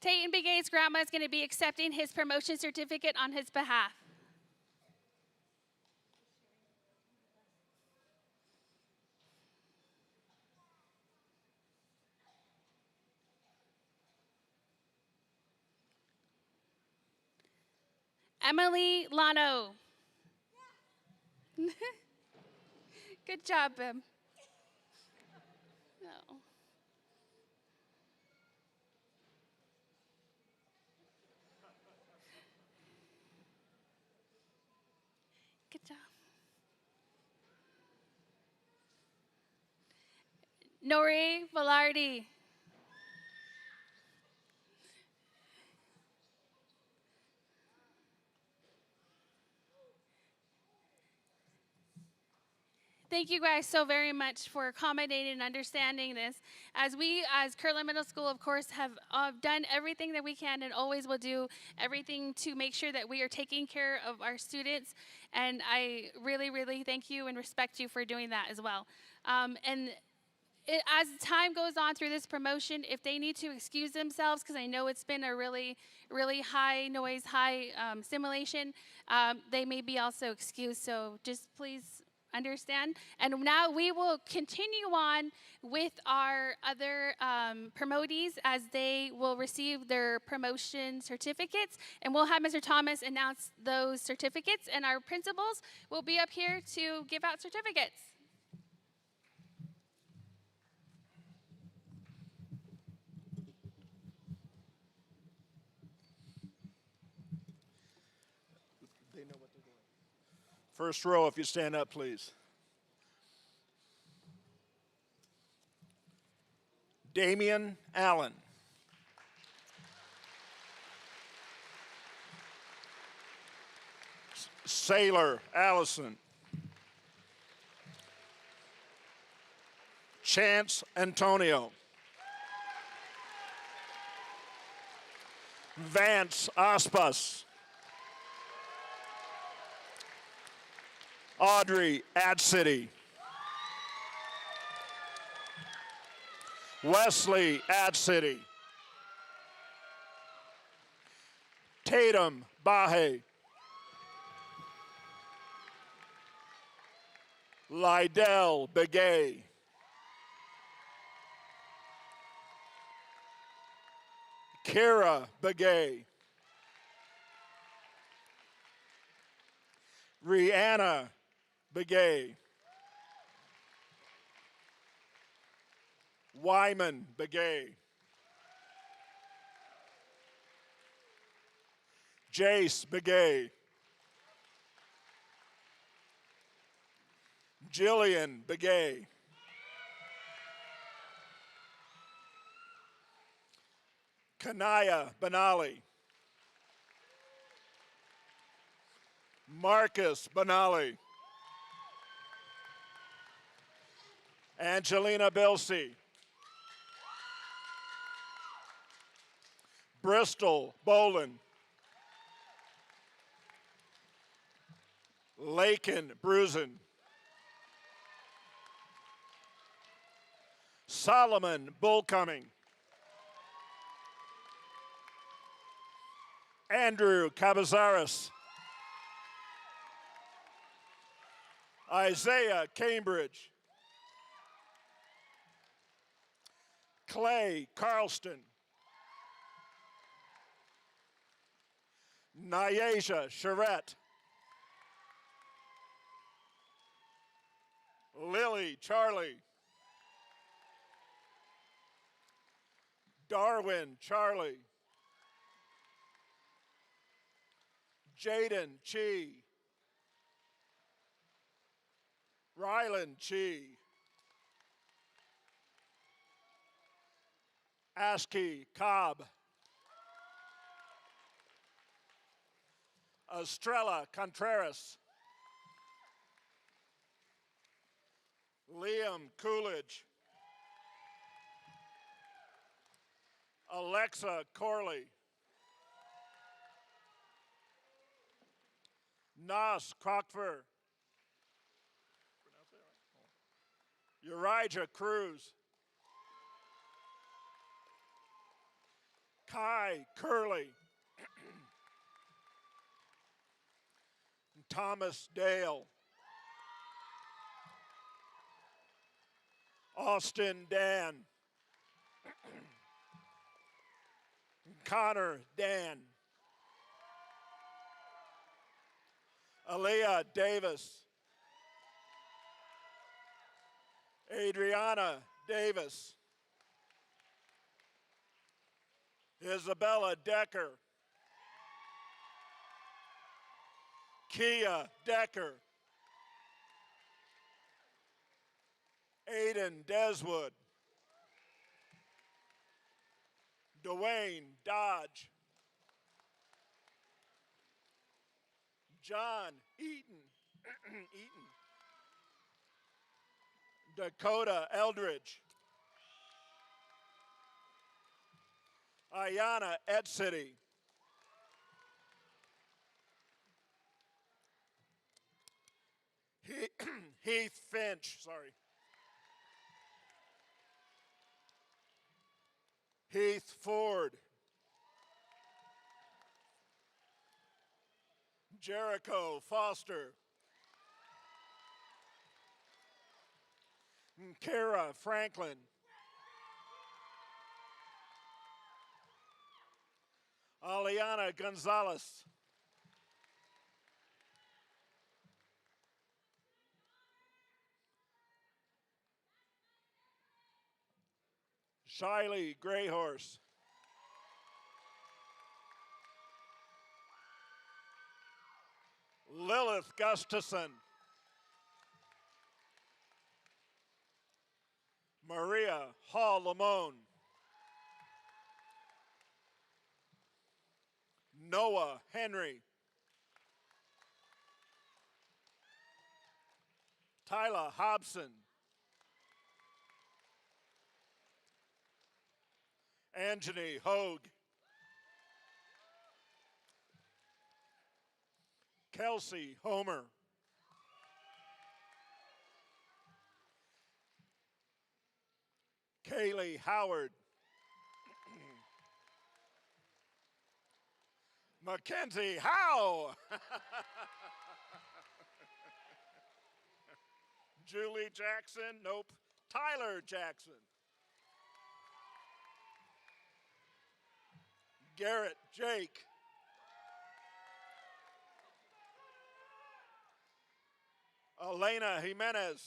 Tayton Begay's grandma is going to be accepting his promotion certificate on his behalf. Emily Lano. Good job, Em. No. Good job. Nori Velarde. Thank you guys so very much for accommodating and understanding this. As we, as Kirtland Middle School, of course, have done everything that we can and always will do everything to make sure that we are taking care of our students. And I really, really thank you and respect you for doing that as well. As time goes on through this promotion, if they need to excuse themselves, because I know it's been a really, really high noise, high stimulation, they may be also excused. So just please understand? And now we will continue on with our other promotees as they will receive their promotion certificates. And we'll have Mr. Thomas announce those certificates, and our principals will be up here to give out certificates. First row, if you stand up, please. Damian Allen. Sailor Allison. Chance Antonio. Vance Aspas. Audrey Adcity. Wesley Adcity. Tatum Bahe. Lydell Begay. Kara Begay. Rihanna Begay. Wyman Begay. Jace Begay. Jillian Begay. Kanaya Benali. Marcus Benali. Angelina Bilsey. Bristol Bolin. Lakin Bruzen. Solomon Bullcoming. Andrew Cabazares. Isaiah Cambridge. Clay Carlston. Nyasia Charette. Lily Charlie. Darwin Charlie. Jaden Chi. Rylan Chi. Askey Cobb. Estrella Contreras. Liam Coolidge. Alexa Corley. Nas Crockfer. Urijah Cruz. Kai Curley. Thomas Dale. Austin Dan. Connor Dan. Aaliyah Davis. Adriana Davis. Isabella Decker. Kia Decker. Aiden Deswood. Dwayne Dodge. John Eaton. Eaton. Dakota Eldridge. Ayana Edsity. Heath Finch, sorry. Heath Ford. Jericho Foster. Kara Franklin. Aliana Gonzalez. Shiley Greyhorse. Lilith Gustafson. Maria Hall Lamone. Noah Henry. Tyler Hobson. Anthony Hogue. Kelsey Homer. Kaylee Howard. Mackenzie Howe. Julie Jackson, nope. Tyler Jackson. Garrett Jake. Elena Jimenez.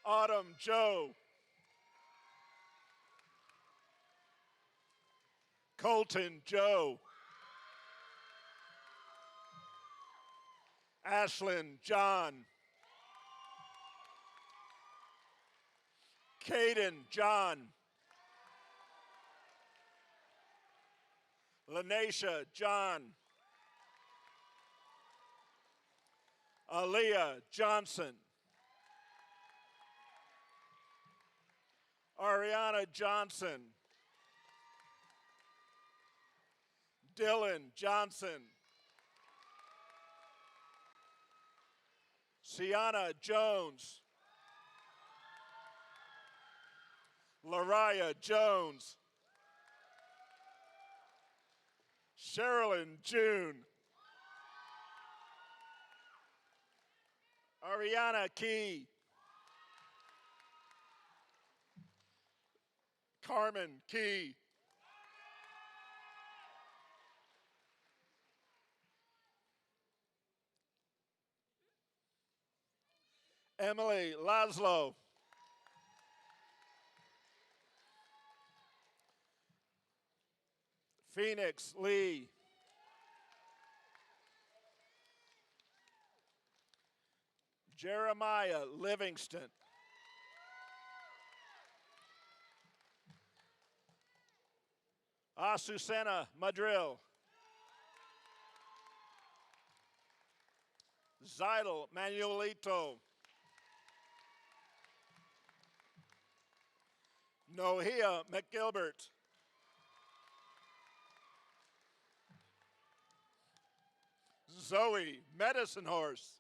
Autumn Joe. Colton Joe. Ashlyn John. Caden John. Lanesha John. Aaliyah Johnson. Ariana Johnson. Dylan Johnson. Sienna Jones. Lariah Jones. Sherilyn June. Ariana Key. Carmen Key. Emily Laszlo. Phoenix Lee. Jeremiah Livingston. Asusena Madril. Zidal Manuelito. Nohia McGilbert. Zoe Medicine Horse.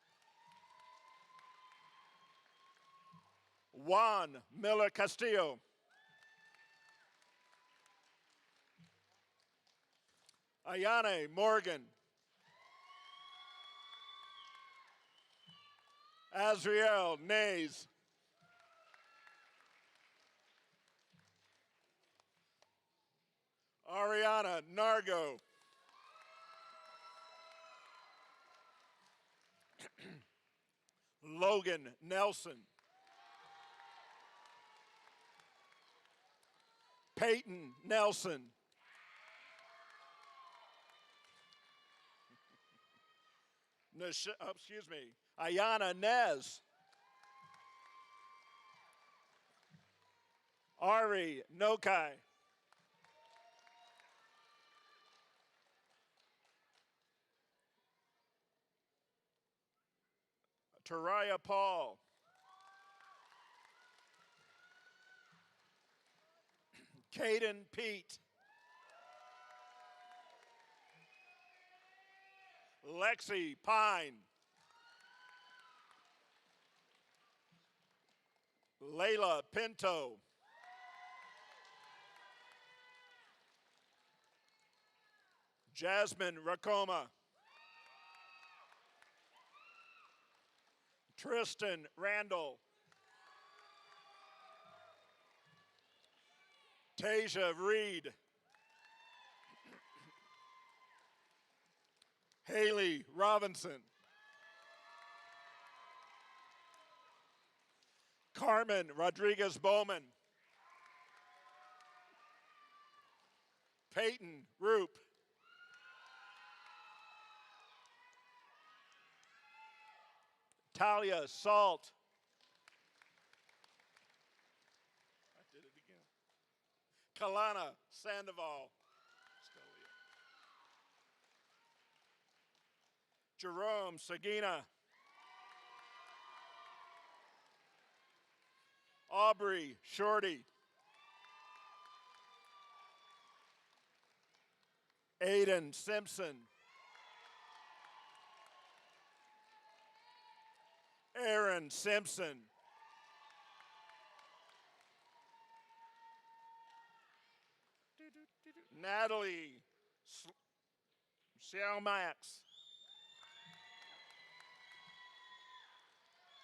Juan Miller Castillo. Ayane Morgan. Azriel Nays. Ariana Nargo. Logan Nelson. Peyton Nelson. Ayana Nez. Ari Nokai. Taraya Paul. Caden Pete. Lexi Pine. Layla Pinto. Jasmine Racoma. Tristan Randall. Tasia Reed. Haley Robinson. Carmen Rodriguez Bowman. Peyton Roop. Talia Salt. I did it again. Kalana Sandoval. Jerome Sagina. Aubrey Shorty. Aiden Simpson. Aaron Simpson. Natalie Max.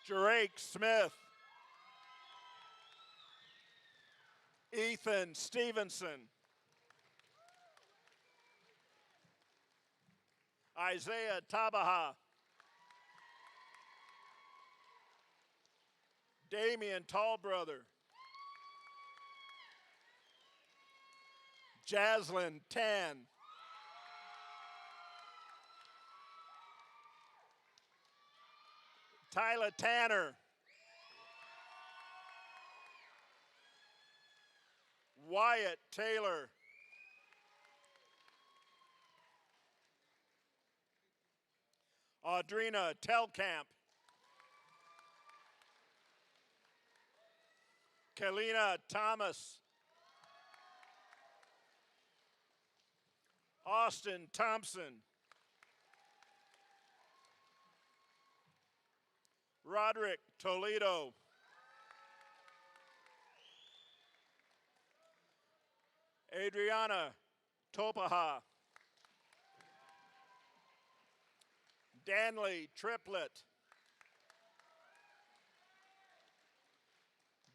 Drake Smith. Ethan Stevenson. Isaiah Tabaha. Damian Tallbrother. Jaslyn Tan. Tyler Tanner. Wyatt Taylor. Audrina Telkamp. Kalina Thomas. Austin Thompson. Roderick Toledo. Adriana Topaha. Danley Triplett.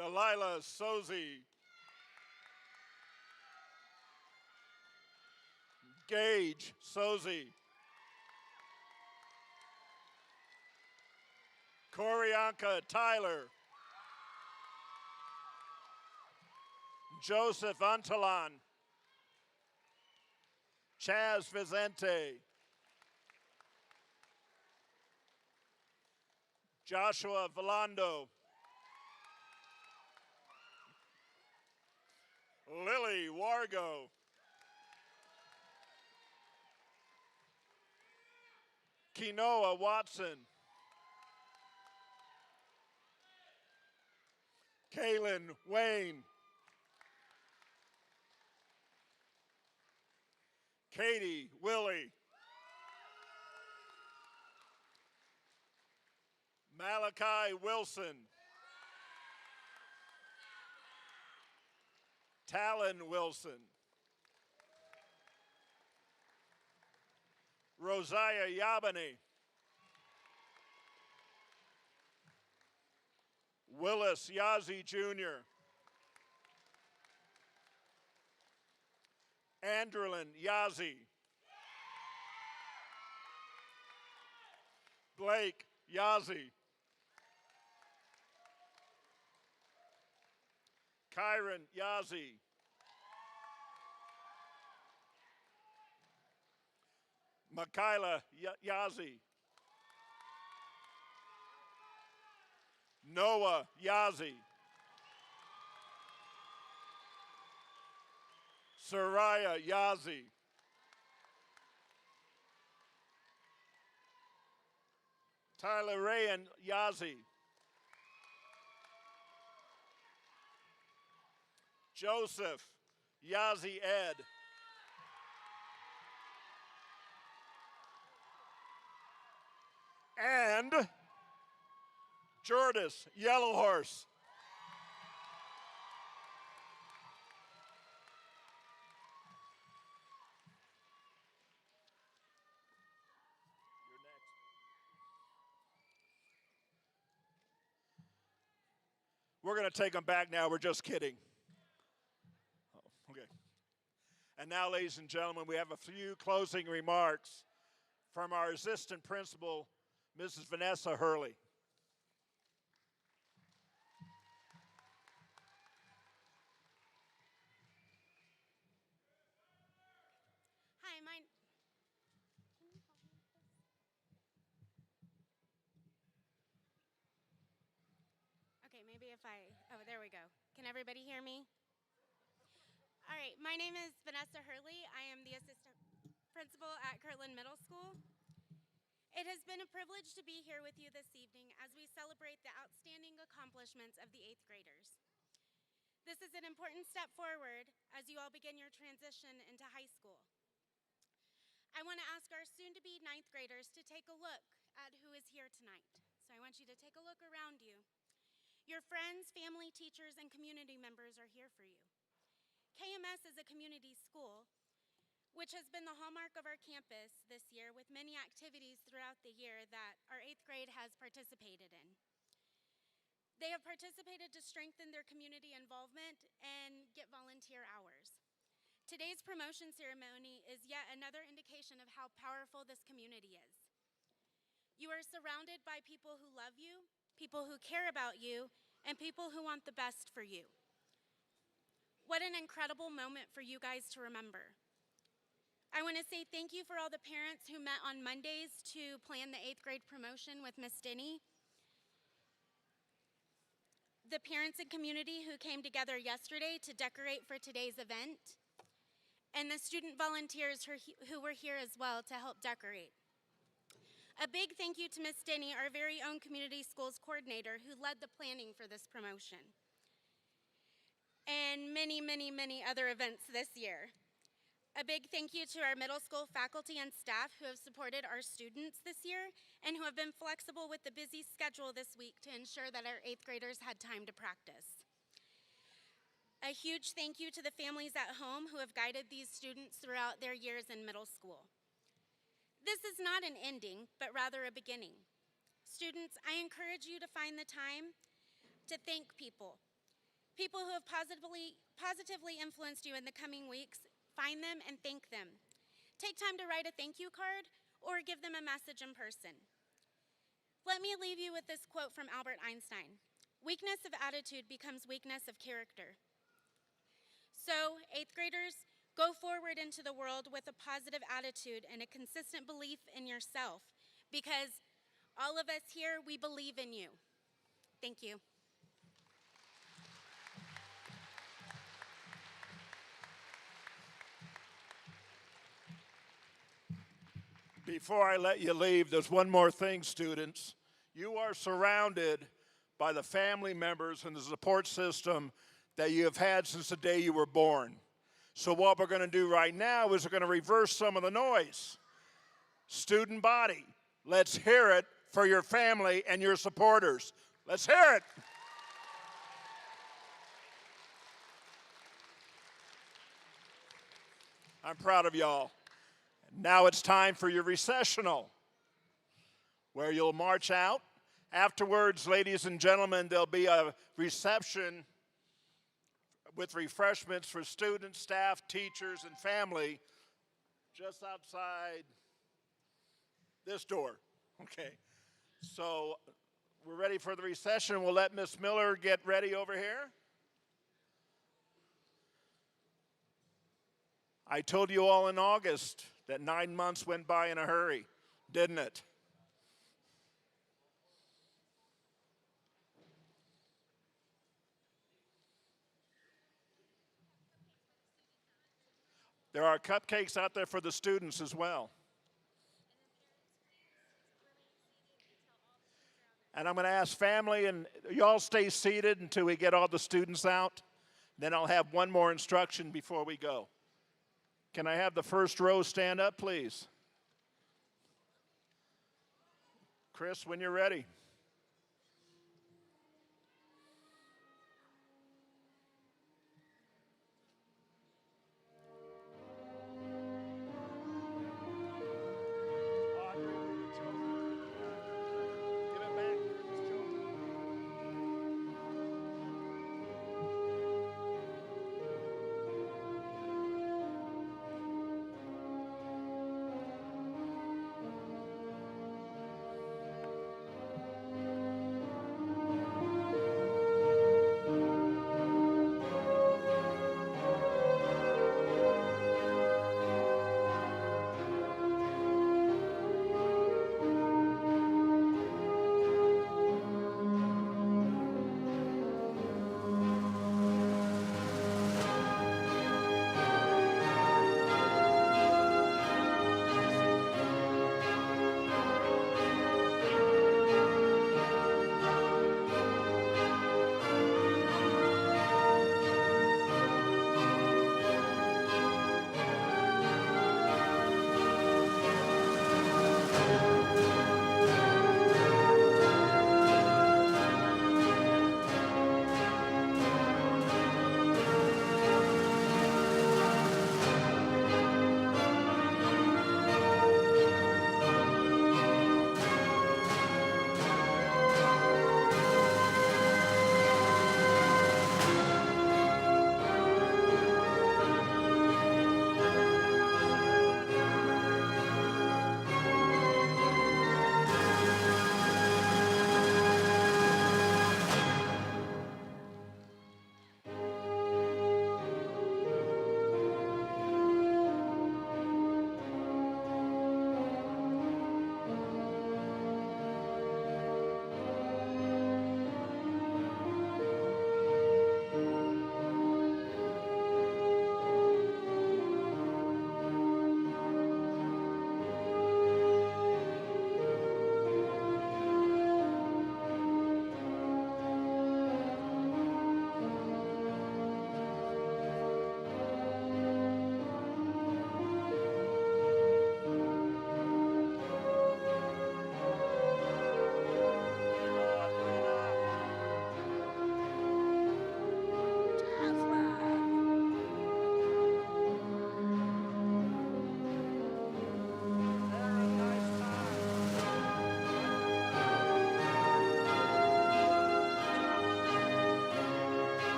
Delilah Sozi. Gage Sozi. Corianka Tyler. Joseph Untalan. Chaz Vicente. Joshua Volando. Lily Wargo. Kenoa Watson. Kaylin Wayne. Katie Willie. Malachi Wilson. Talon Wilson. Rosiah Yabani. Willis Yazzie Jr. Andrelin Yazzie. Blake Yazzie. Kyron Yazzie. Michaela Yazzie. Noah Yazzie. Soraya Yazzie. Tyler Rayan Yazzie. Joseph Yazzie Ed. And Jordis Yellowhorse. We're going to take them back now. We're just kidding. Oh, okay. And now, ladies and gentlemen, we have a few closing remarks from our assistant principal, Mrs. Vanessa Hurley. Hi, Okay, maybe if oh, there we go. Can everybody hear me? All right, my name is Vanessa Hurley. I am the assistant principal at Kirtland Middle School. It has been a privilege to be here with you this evening as we celebrate the outstanding accomplishments of the 8th graders. This is an important step forward as you all begin your transition into high school. I want to ask our soon-to-be 9th graders to take a look at who is here tonight. So I want you to take a look around you. Your friends, family, teachers, and community members are here for you. KMS is a community school, which has been the hallmark of our campus this year with many activities throughout the year that our 8th grade has participated in. They have participated to strengthen their community involvement and get volunteer hours. Today's promotion ceremony is yet another indication of how powerful this community is. You are surrounded by people who love you, people who care about you, and people who want the best for you. What an incredible moment for you guys to remember. I want to say thank you for all the parents who met on Mondays to plan the 8th grade promotion with Miss Denny. The parents and community who came together yesterday to decorate for today's event. And the student volunteers who were here as well to help decorate. A big thank you to Miss Denny, our very own community schools coordinator, who led the planning for this promotion. And many, many, many other events this year. A big thank you to our middle school faculty and staff who have supported our students this year and who have been flexible with the busy schedule this week to ensure that our 8th graders had time to practice. A huge thank you to the families at home who have guided these students throughout their years in middle school. This is not an ending, but rather a beginning. Students, I encourage you to find the time to thank people who have positively influenced you in the coming weeks. Find them and thank them. Take time to write a thank you card or give them a message in person. Let me leave you with this quote from Albert Einstein. Weakness of attitude becomes weakness of character. So, 8th graders, go forward into the world with a positive attitude and a consistent belief in yourself, because all of us here, we believe in you. Thank you. Before I let you leave, there's one more thing, students. You are surrounded by the family members and the support system that you have had since the day you were born. So what we're going to do right now is we're going to reverse some of the noise. Student body, let's hear it for your family and your supporters. Let's hear it. I'm proud of y'all. Now it's time for your recessional, where you'll march out. Afterwards, ladies and gentlemen, there'll be a reception with refreshments for students, staff, teachers, and family just outside this door. Okay, so we're ready for the recession. We'll let Miss Miller get ready over here. I told you all in August that 9 months went by in a hurry, didn't it? There are cupcakes out there for the students as well. And I'm going to ask family, and you all stay seated until we get all the students out. Then I'll have one more instruction before we go. Can I have the first row stand up, please? Chris, when you're ready.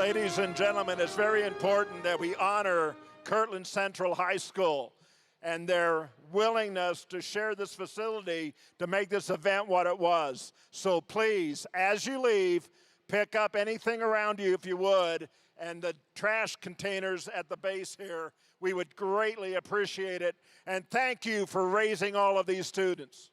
Ladies and gentlemen, it's very important that we honor Kirtland Central High School and their willingness to share this facility to make this event what it was. So please, as you leave, pick up anything around you if you would, and the trash containers at the base here. We would greatly appreciate it. And thank you for raising all of these students.